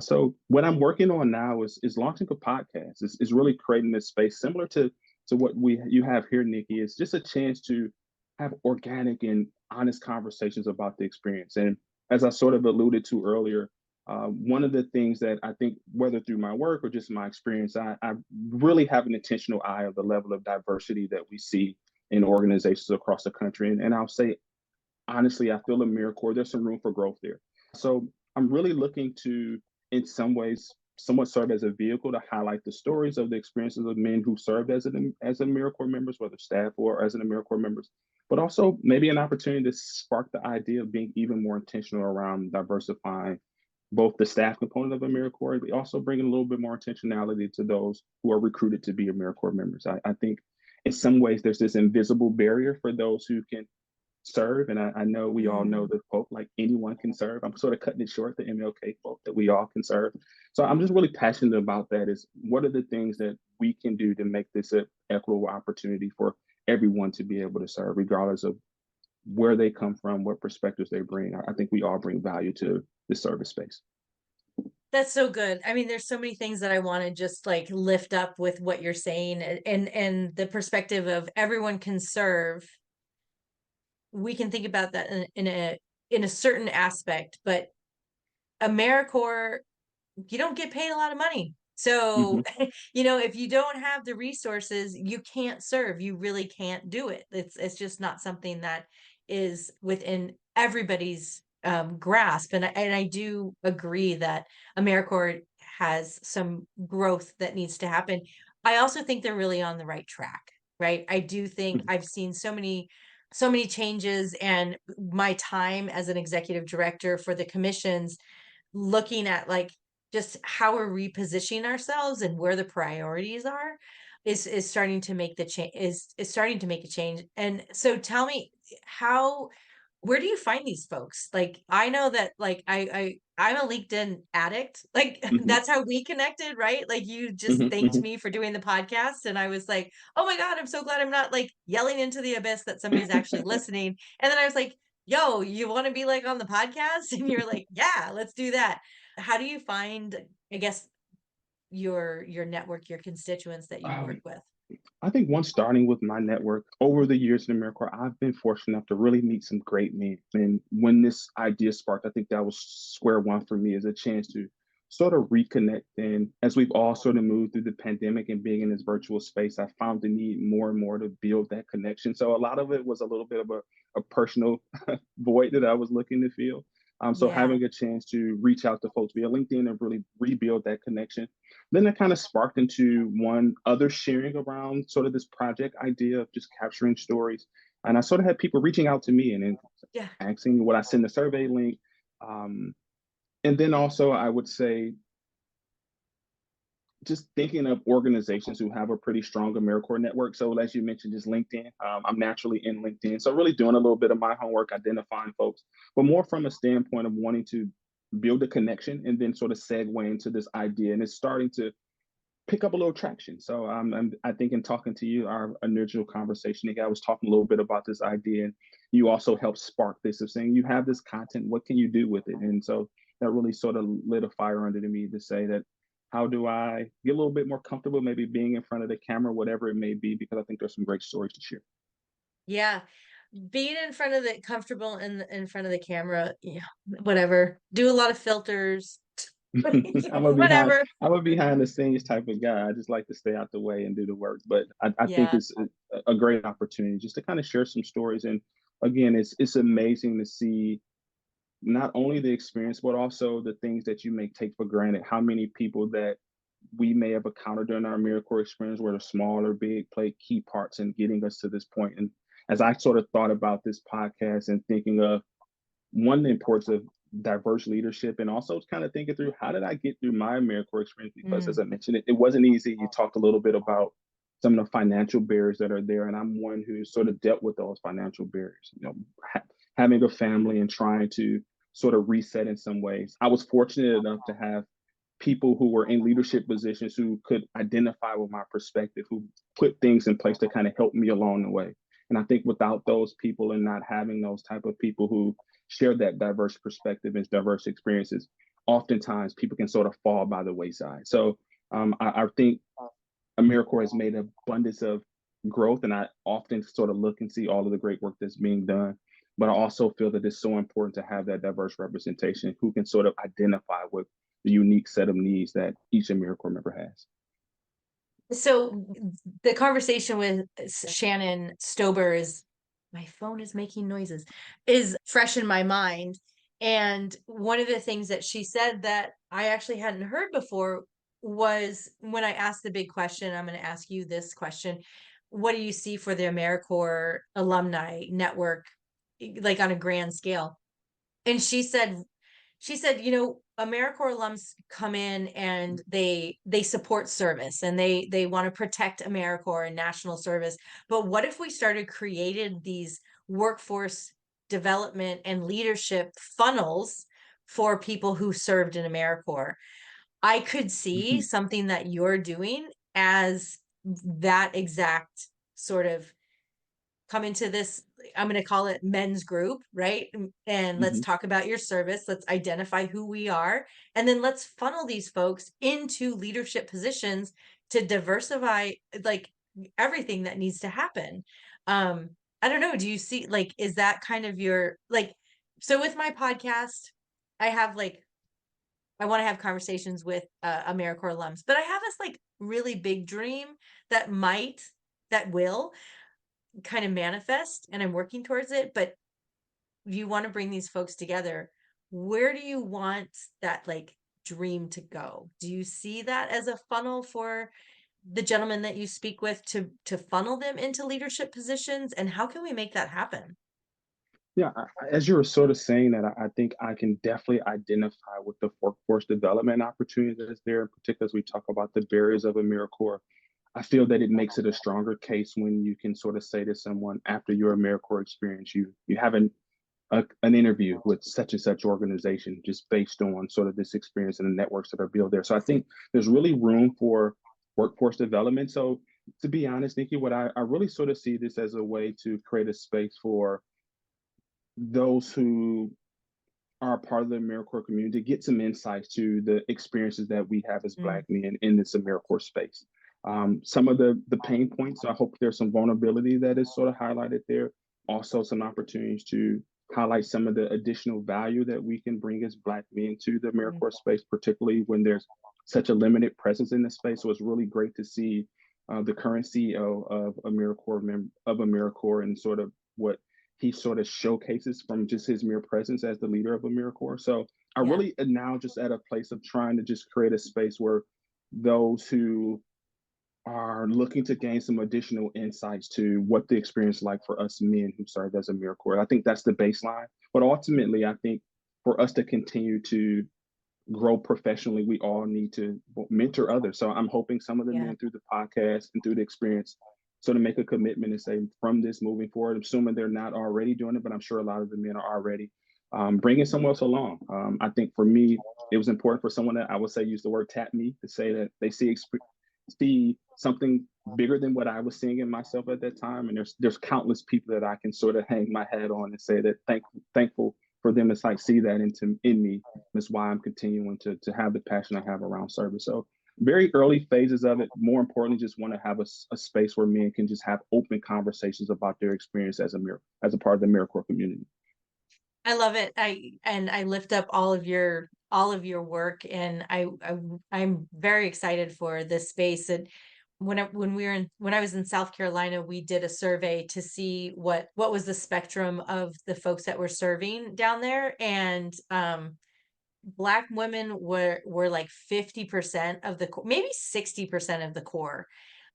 So what I'm working on now is launching a podcast. Is really creating this space similar to what we you have here, Nicki. It's just a chance to have organic and honest conversations about the experience. And as I sort of alluded to earlier, one of the things that I think, whether through my work or just my experience, I really have an intentional eye of the level of diversity that we see in organizations across the country. And I'll say, honestly, I feel in AmeriCorps, there's some room for growth there. So I'm really looking to, in some ways, somewhat serve as a vehicle to highlight the stories of the experiences of men who served as AmeriCorps members, whether staff or as an AmeriCorps members, but also maybe an opportunity to spark the idea of being even more intentional around diversifying both the staff component of AmeriCorps, but also bringing a little bit more intentionality to those who are recruited to be AmeriCorps members. I think in some ways there's this invisible barrier for those who can serve. And I know we all know mm. the quote, like anyone can serve. I'm sort of cutting it short, the MLK quote that we all can serve. So I'm just really passionate about that is what are the things that we can do to make this an equitable opportunity for everyone to be able to serve, regardless of where they come from, what perspectives they bring. I think we all bring value to the service space. That's so good. I mean, there's so many things that I want to just like lift up with what you're saying, and the perspective of everyone can serve. We can think about that in a certain aspect, but AmeriCorps, you don't get paid a lot of money. So, Hmm. if you don't have the resources, you can't serve. You really can't do it. It's just not something that is within everybody's grasp. And I do agree that AmeriCorps has some growth that needs to happen. I also think they're really on the right track, right? I do think I've seen so many changes, and my time as an executive director for the commissions, looking at like just how we're repositioning ourselves and where the priorities are, is starting to make the change, is starting to make a change. And so tell me, how where do you find these folks? Like, I know that like I'm a LinkedIn addict. Like Hmm. that's how we connected, right? Like you just Hmm. thanked Hmm. me for doing the podcast, and I was like, "Oh my God, I'm so glad I'm not like yelling into the abyss that somebody's actually listening." And then I was like, "Yo, you want to be like on the podcast?" And you're like, "Yeah, let's do that." How do you find, I guess, your network, your constituents that you work Um, with? I think one starting with my network over the years in AmeriCorps, I've been fortunate enough to really meet some great men. And when this idea sparked, I think that was square one for me as a chance to sort of reconnect. And as we've all sort of moved through the pandemic and being in this virtual space, I found the need more and more to build that connection. So a lot of it was a little bit of a personal void that I was looking to fill. So Yeah. having a chance to reach out to folks via LinkedIn and really rebuild that connection, then that kind of sparked into one other sharing around sort of this project idea of just capturing stories. And I sort of had people reaching out to me and then Yeah. asking would I send the survey link. Um, and then also I would say just thinking of organizations who have a pretty strong AmeriCorps network. So as you mentioned, just LinkedIn. I'm naturally in LinkedIn, so really doing a little bit of my homework, identifying folks, but more from a standpoint of wanting to build a connection and then sort of segue into this idea. And it's starting to pick up a little traction. So I think in talking to you, our initial conversation, Nick, I was talking a little bit about this idea, and you also helped spark this of saying you have this content, what can you do with it? And so that really sort of lit a fire under me to say that how do I get a little bit more comfortable, maybe being in front of the camera, whatever it may be, because I think there's some great stories to share. Yeah. Being in front of the comfortable in front of the camera, yeah, whatever. Do a lot of filters. Whatever. I'm a behind the scenes type of guy. I just like to stay out the way and do the work. But I think Yeah. it's a great opportunity just to kind of share some stories. And again, it's amazing to see not only the experience, but also the things that you may take for granted. How many people that we may have encountered during our AmeriCorps experience, whether small or big, played key parts in getting us to this point. And as I sort of thought about this podcast and thinking of one, the importance of diverse leadership, and also kind of thinking through how did I get through my AmeriCorps experience? Because as Mm, I mentioned, it wasn't easy. You talked a little bit about some of the financial barriers that are there, and I'm one who sort of dealt with those financial barriers. Having a family and trying to sort of reset in some ways. I was fortunate enough to have people who were in leadership positions who could identify with my perspective, who put things in place to kind of help me along the way. And I think without those people and not having those type of people who share that diverse perspective and diverse experiences, oftentimes people can sort of fall by the wayside. So I think AmeriCorps has made an abundance of growth, and I often sort of look and see all of the great work that's being done. But I also feel that it's so important to have that diverse representation who can sort of identify with the unique set of needs that each AmeriCorps member has. so the conversation with Shannon Stober is, my phone is making noises, is fresh in my mind. And one of the things that she said that I actually hadn't heard before was, when I asked the big question, I'm going to ask you this question. What do you see for the AmeriCorps alumni network, like on a grand scale? And she said, AmeriCorps alums come in and they support service, and they want to protect AmeriCorps and national service. But what if we started creating these workforce development and leadership funnels for people who served in AmeriCorps? I could see Mhm. something that you're doing as that exact sort of come into this I'm going to call it men's group, right? And let's Hmm. talk about your service. Let's identify who we are. And then let's funnel these folks into leadership positions to diversify like everything that needs to happen. I don't know. Do you see like, is that kind of your like, so with my podcast, I have like, I want to have conversations with AmeriCorps alums, but I have this like really big dream that that will kind of manifest, and I'm working towards it. But you want to bring these folks together. Where do you want that like dream to go? Do you see that as a funnel for the gentleman that you speak with to funnel them into leadership positions? And how can we make that happen? Yeah, as you were sort of saying that, I think I can definitely identify with the workforce development opportunity that is there, particularly as we talk about the barriers of AmeriCorps. I feel that it makes it a stronger case when you can sort of say to someone after your AmeriCorps experience, you have an interview with such and such organization just based on sort of this experience and the networks that are built there. So I think there's really room for workforce development. So to be honest, Nikki, what I really sort of see this as a way to create a space for those who are a part of the AmeriCorps community, get some insights to the experiences that we have as Mm, Black men in this AmeriCorps space. Some of the pain points, I hope there's some vulnerability that is sort of highlighted there. Also, some opportunities to highlight some of the additional value that we can bring as Black men to the mm, AmeriCorps space, particularly when there's such a limited presence in this space. So it's really great to see the current CEO of AmeriCorps and sort of what he sort of showcases from just his mere presence as the leader of AmeriCorps. So I yeah, really am now just at a place of trying to just create a space where those who are looking to gain some additional insights to what the experience is like for us men who serve as AmeriCorps. I think that's the baseline. But ultimately, I think for us to continue to grow professionally, we all need to mentor others. So I'm hoping some of the yeah. men through the podcast and through the experience sort of make a commitment and say from this moving forward, assuming they're not already doing it, but I'm sure a lot of the men are already bringing someone else along. I think for me, it was important for someone that I would say use the word tap me to say that they see something bigger than what I was seeing in myself at that time. And there's countless people that I can sort of hang my hat on and say that thankful for them to like see that in me. That's why I'm continuing to have the passion I have around service. So very early phases of it. More importantly, just want to have a space where men can just have open conversations about their experience as a part of the AmeriCorps community. I love it. I lift up all of your work, and I'm very excited for this space. And when I was in South Carolina, we did a survey to see what was the spectrum of the folks that were serving down there, and Black women were like 50% of the maybe 60% of the core.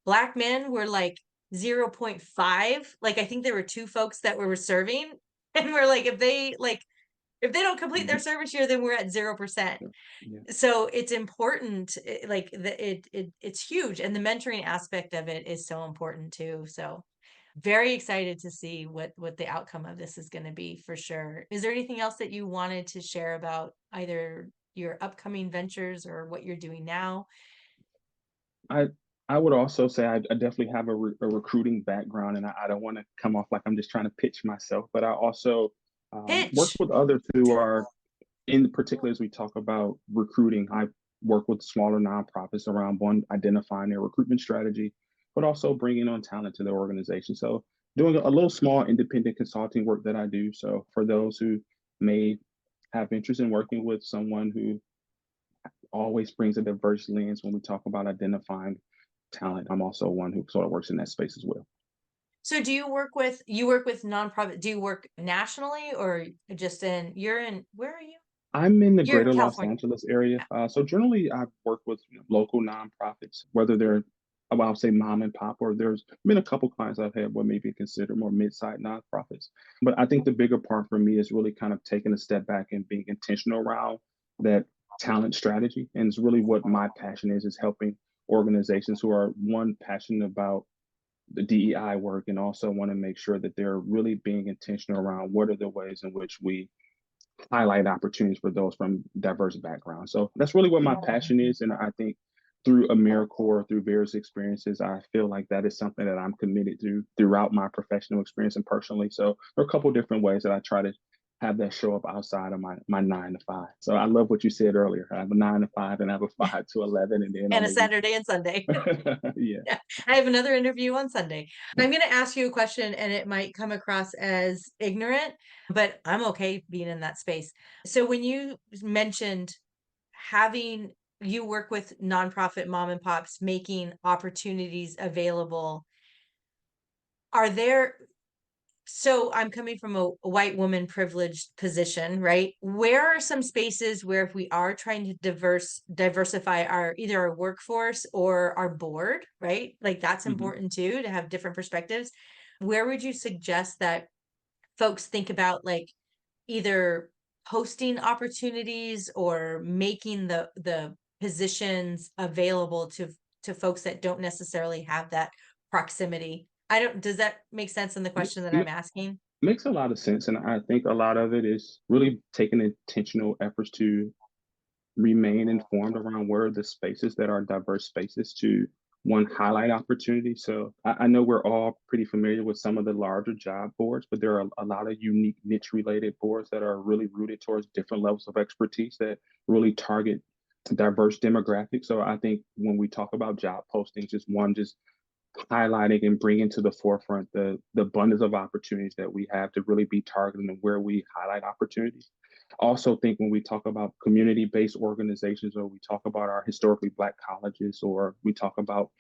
Black men were like 0.5. Like I think there were two folks that were serving, and we're like, if they don't complete their Mhm. service year, then we're at 0%. Yeah. So it's important, like it's huge, and the mentoring aspect of it is so important too. So very excited to see what the outcome of this is going to be for sure. Is there anything else that you wanted to share about either your upcoming ventures or what you're doing now? I I would also say I definitely have a recruiting background, and I don't want to come off like I'm just trying to pitch myself, but I also work Pitch. with others who are in particular as we talk about recruiting. I work with smaller nonprofits around one identifying their recruitment strategy, but also bringing on talent to their organization. So doing a little small independent consulting work that I do. So for those who may have interest in working with someone who always brings a diverse lens when we talk about identifying talent. I'm also one who sort of works in that space as well. So do you work with nonprofit, do you work nationally or just you're in, where are you? I'm in the You're in greater Los California. Angeles area. So generally, I work with local nonprofits, whether they're, well, I'll say mom and pop, or there's been a couple clients I've had what maybe considered more mid-sized nonprofits. But I think the bigger part for me is really kind of taking a step back and being intentional around that talent strategy. And it's really what my passion is helping organizations who are one passionate about the DEI work and also want to make sure that they're really being intentional around what are the ways in which we highlight opportunities for those from diverse backgrounds. So that's really what my Yeah. passion is. And I think through AmeriCorps, through various experiences, I feel like that is something that I'm committed to throughout my professional experience and personally. So there are a couple different ways that I try to have that show up outside of my 9 to 5. So I love what you said earlier. I have a 9 to 5 and I have a 5 to 11, and then And on a the week. Saturday and Sunday. Yeah. Yeah. I have another interview on Sunday. I'm going to ask you a question and it might come across as ignorant, but I'm okay being in that space. So when you mentioned having you work with nonprofit mom and pops making opportunities available, are there so I'm coming from a white woman privileged position, right? Where are some spaces where if we are trying to diversify our either our workforce or our board, right? Like that's Hmm. important too to have different perspectives. Where would you suggest that folks think about like either posting opportunities or making the positions available to folks that don't necessarily have that proximity? I don't, does that make sense in the question that I'm asking? Makes a lot of sense. And I think a lot of it is really taking intentional efforts to remain informed around where are the spaces that are diverse spaces to one highlight opportunities. So I know we're all pretty familiar with some of the larger job boards, but there are a lot of unique niche related boards that are really rooted towards different levels of expertise that really target diverse demographics. So I think when we talk about job postings, just highlighting and bringing to the forefront the abundance of opportunities that we have to really be targeting and where we highlight opportunities. Also think when we talk about community-based organizations, or we talk about our historically Black colleges, or we talk about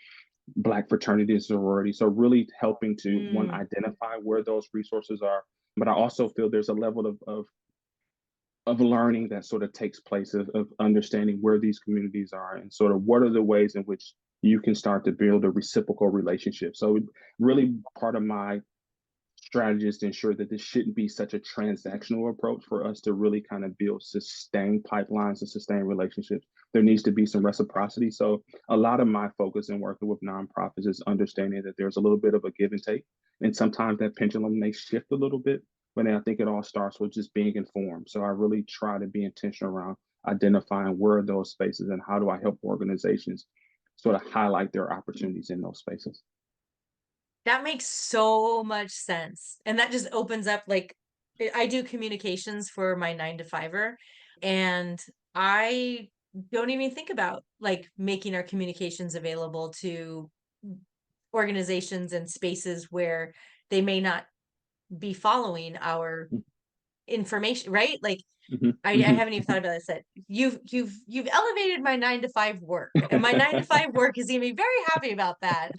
Black fraternities, sororities, so really helping to one, Mm, identify where those resources are. But I also feel there's a level of learning that sort of takes place of understanding where these communities are and sort of what are the ways in which you can start to build a reciprocal relationship. So really part of my strategy is to ensure that this shouldn't be such a transactional approach for us to really kind of build sustained pipelines and sustained relationships. There needs to be some reciprocity. So a lot of my focus in working with nonprofits is understanding that there's a little bit of a give and take. And sometimes that pendulum may shift a little bit, but I think it all starts with just being informed. So I really try to be intentional around identifying where are those spaces and how do I help organizations sort of highlight their opportunities in those spaces. that makes so much sense. And that just opens up like I do communications for my 9 to 5er, and I don't even think about like making our communications available to organizations and spaces where they may not be following our information, right? Like Mhm, I mhm, haven't even thought mhm. about this. That you've elevated my 9 to 5 work, and my 9 to 5 work is gonna be very happy about that.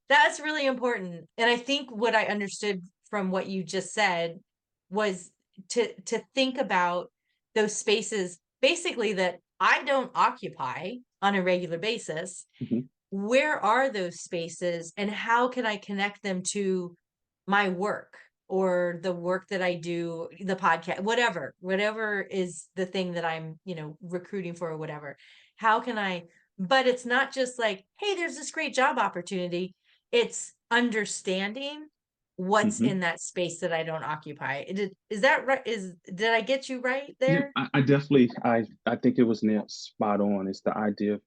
That's really important. And I think what I understood from what you just said was to think about those spaces basically that I don't occupy on a regular basis. Mhm, Where are those spaces and how can I connect them to my work or the work that I do, the podcast, whatever is the thing that I'm, recruiting for or whatever. How can I, but it's not just like, hey, there's this great job opportunity. It's understanding what's mhm. in that space that I don't occupy. Is that right? Did I get you right Yeah, there? I definitely I think it was nailed spot on. It's the idea of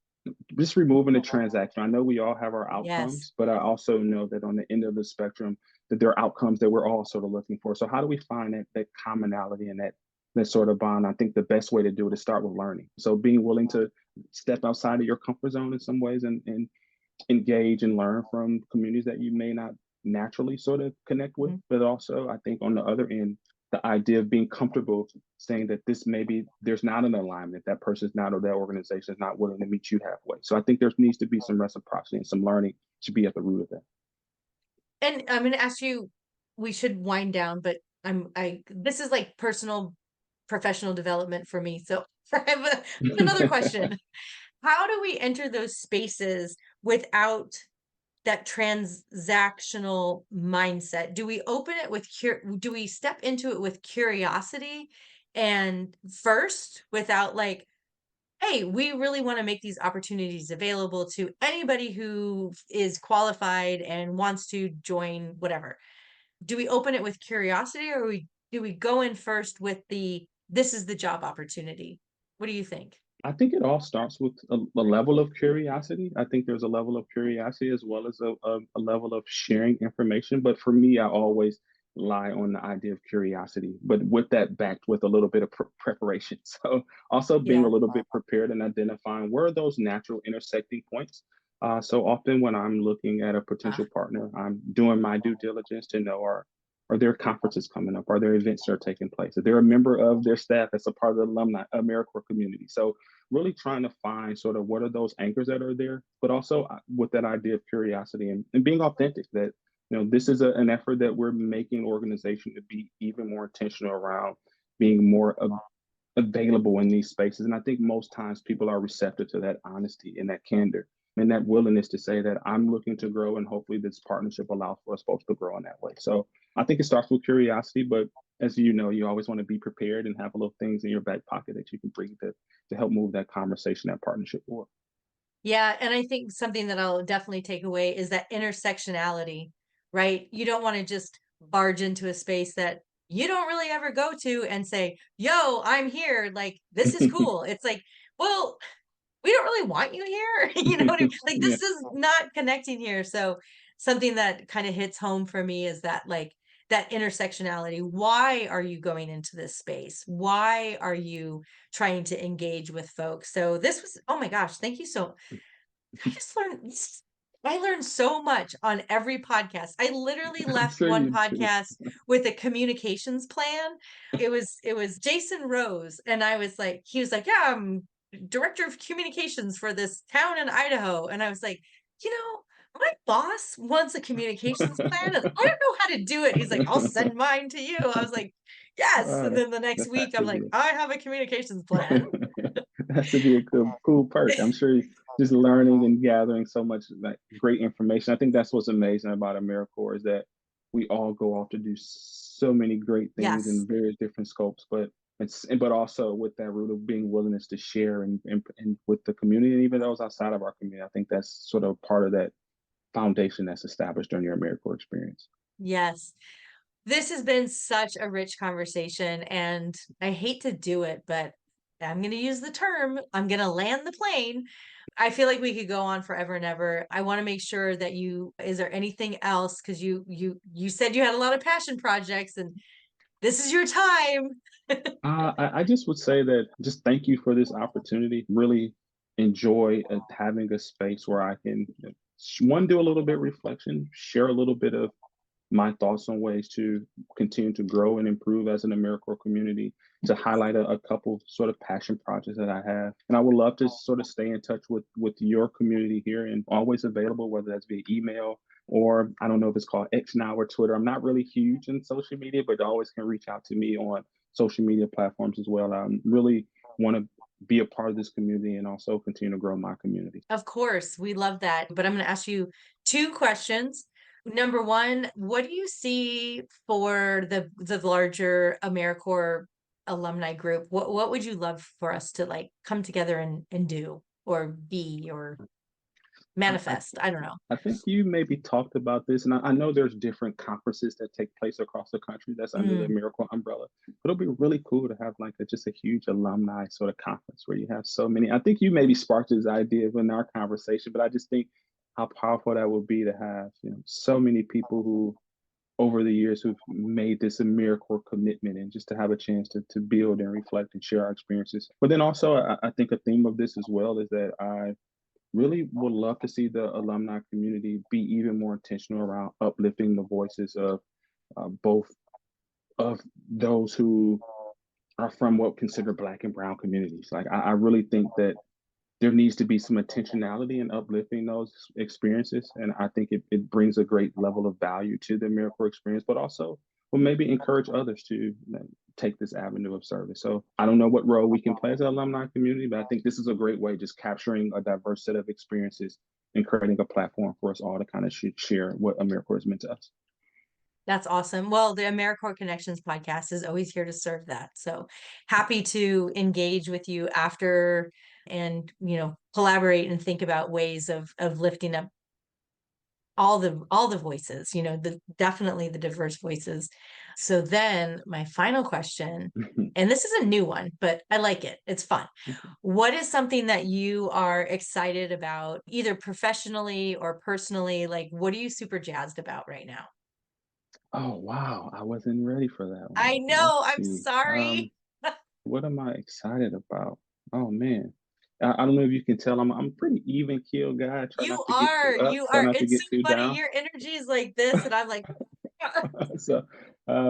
just removing the transaction. I know we all have our Yes. outcomes, but I also know that on the end of the spectrum, that there are outcomes that we're all sort of looking for. So how do we find that commonality and that sort of bond? I think the best way to do it is start with learning. So being willing to step outside of your comfort zone in some ways and engage and learn from communities that you may not naturally sort of connect with. Mhm. But also, I think on the other end, the idea of being comfortable saying that this maybe there's not an alignment, that person's not or that organization is not willing to meet you halfway. So I think there needs to be some reciprocity and some learning should be at the root of that. And I'm gonna ask you, we should wind down, but this is like personal professional development for me. So I have another question. How do we enter those spaces without that transactional mindset? Do we open it with do we step into it with curiosity and first without like, hey, we really want to make these opportunities available to anybody who is qualified and wants to join whatever. Do we open it with curiosity or do we go in first with this is the job opportunity? What do you think? I think it all starts with a level of curiosity. I think there's a level of curiosity as well as a level of sharing information. But for me, I always lie on the idea of curiosity, but with that backed with a little bit of preparation. So also being a Yeah. little bit prepared and identifying where are those natural intersecting points. So often when I'm looking at a potential Ah, partner, I'm doing my due diligence to know are there conferences coming up? Are there events that are taking place? Are there a member of their staff that's a part of the alumni AmeriCorps community? So really trying to find sort of what are those anchors that are there, but also with that idea of curiosity and being authentic that, this is an effort that we're making an organization to be even more intentional around being more available in these spaces. And I think most times people are receptive to that honesty and that candor and that willingness to say that I'm looking to grow and hopefully this partnership allows for us both to grow in that way. So I think it starts with curiosity, but as you know, you always want to be prepared and have little things in your back pocket that you can bring to help move that conversation, that partnership forward. yeah, and I think something that I'll definitely take away is that intersectionality, right? You don't want to just barge into a space that you don't really ever go to and say, "Yo, I'm here. Like, this is cool." It's like, well, we don't really want you here. You know what I mean? Like, Yeah. this is not connecting here. So something that kind of hits home for me is that like that intersectionality. Why are you going into this space? Why are you trying to engage with folks? So this was, oh my gosh, thank you so I just learned I learned so much on every podcast. I literally I'm left sure one you do. podcast with a communications plan. It was Jason Rose, and I was like, he was like, "Yeah, I'm director of communications for this town in Idaho." And I was like, "You know, my boss wants a communications plan, and I don't know how to do it." He's like, "I'll send mine to you." I was like, "Yes." And then the next That has week, I'm to like, be "I have a communications plan." that has to be a cool perk. I'm sure just learning and gathering so much like great information. I think that's what's amazing about AmeriCorps is that we all go off to do so many great things Yes. in various different scopes, but also with that root of being willingness to share and with the community and even those outside of our community. I think that's sort of part of that foundation that's established during your AmeriCorps experience. Yes. This has been such a rich conversation, and I hate to do it, but I'm going to use the term. I'm going to land the plane. I feel like we could go on forever and ever. I want to make sure that is there anything else? Because you said you had a lot of passion projects, and this is your time. I just would say that just thank you for this opportunity. Really enjoy having a space where I can, one, do a little bit of reflection, share a little bit of my thoughts on ways to continue to grow and improve as an AmeriCorps community, to highlight a couple sort of passion projects that I have. And I would love to sort of stay in touch with your community here and always available, whether that's via email or I don't know if it's called X now or Twitter. I'm not really huge in social media, but always can reach out to me on social media platforms as well. I really want to be a part of this community and also continue to grow my community. Of course, we love that. But I'm going to ask you two questions. Number one, what do you see for the larger AmeriCorps alumni group? What would you love for us to like come together and do or be or I manifest? I don't know. I think you maybe talked about this, and I know there's different conferences that take place across the country that's under the Mm, Miracle umbrella. But it'll be really cool to have like just a huge alumni sort of conference where you have so many. I think you maybe sparked this idea in our conversation, but I just think how powerful that would be to have so many people who over the years who've made this a miracle commitment and just to have a chance to build and reflect and share our experiences. But then also, I think a theme of this as well is that I really would love to see the alumni community be even more intentional around uplifting the voices of both of those who are from what consider Black and Brown communities. Like I really think that there needs to be some intentionality in uplifting those experiences, and I think it brings a great level of value to the miracle experience, but also will maybe encourage others to take this avenue of service. So I don't know what role we can play as an alumni community, but I think this is a great way, just capturing a diverse set of experiences and creating a platform for us all to kind of share what AmeriCorps has meant to us. that's awesome. Well, the AmeriCorps Connections podcast is always here to serve that. So happy to engage with you after and collaborate and think about ways of lifting up all the voices, the definitely the diverse voices. So then my final question, and this is a new one, but I like it. It's fun. What is something that you are excited about, either professionally or personally? Like, what are you super jazzed about right now? Oh, wow. I wasn't ready for that one. I Let's know, I'm see. sorry. What am I excited about? Oh man. I don't know if you can tell I'm a pretty even keel guy. I try not to get too up, You try are. not to It's get so too funny. down. Your energy is like this, and I'm like, So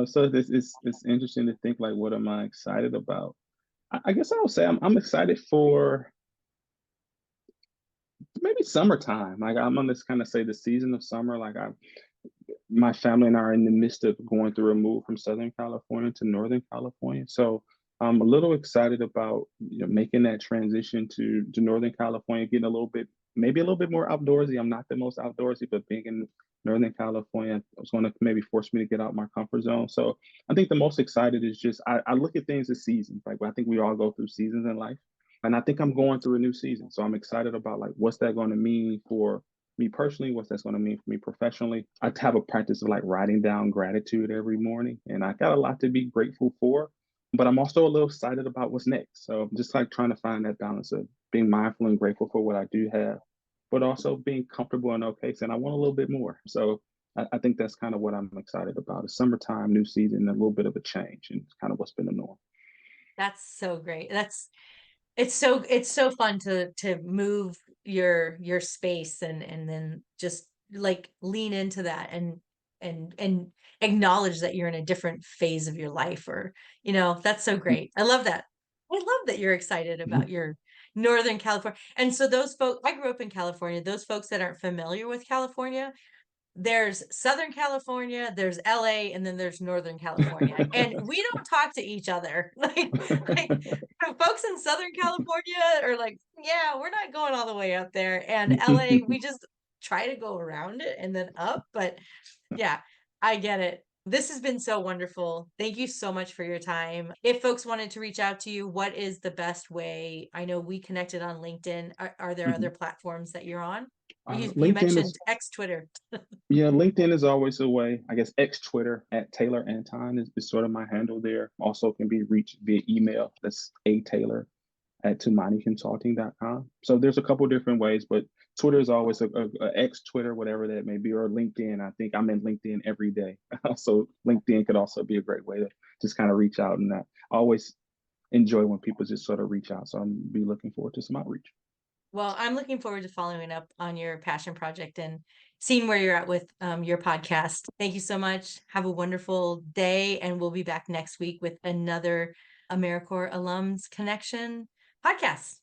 so this is it's interesting to think like what am I excited about? I guess I would say I'm excited for maybe summertime. Like I'm gonna just kind of say the season of summer. Like I my family and I are in the midst of going through a move from Southern California to Northern California. So I'm a little excited about making that transition to Northern California, getting a little bit, maybe a little bit more outdoorsy. I'm not the most outdoorsy, but being in Northern California was going to maybe force me to get out my comfort zone. So I think the most excited is just I look at things as seasons. Like I think we all go through seasons in life, and I think I'm going through a new season. So I'm excited about like what's that going to mean for me personally, what's that's going to mean for me professionally. I have a practice of like writing down gratitude every morning, and I got a lot to be grateful for. But I'm also a little excited about what's next. So I'm just like trying to find that balance of being mindful and grateful for what I do have, but also being comfortable and okay, saying I want a little bit more. So I think that's kind of what I'm excited about. It's summertime, new season, a little bit of a change, and it's kind of what's been the norm. that's so great. It's so fun to move your space and then just like lean into that and acknowledge that you're in a different phase of your life, or that's so great. I love that. I love that you're excited about your Northern California. And so those folks, I grew up in California. Those folks that aren't familiar with California, there's Southern California, there's LA, and then there's Northern California. And we don't talk to each other. Like folks in Southern California are like, yeah, we're not going all the way up there. And LA, we just try to go around it and then up. But yeah, I get it. This has been so wonderful. Thank you so much for your time. If folks wanted to reach out to you, what is the best way? I know we connected on LinkedIn. Are there other platforms that you're on? You LinkedIn mentioned is X Twitter. Yeah, LinkedIn is always a way. I guess X Twitter at Taylor Anton is sort of my handle there. Also can be reached via email. That's a Taylor at tumaniconsulting.com. So there's a couple different ways, but Twitter is always a X Twitter, whatever that may be, or LinkedIn. I think I'm in LinkedIn every day. So LinkedIn could also be a great way to just kind of reach out. And I always enjoy when people just sort of reach out. So I'm be looking forward to some outreach. Well, I'm looking forward to following up on your passion project and seeing where you're at with your podcast. Thank you so much. Have a wonderful day, and we'll be back next week with another AmeriCorps Alums Connection podcast.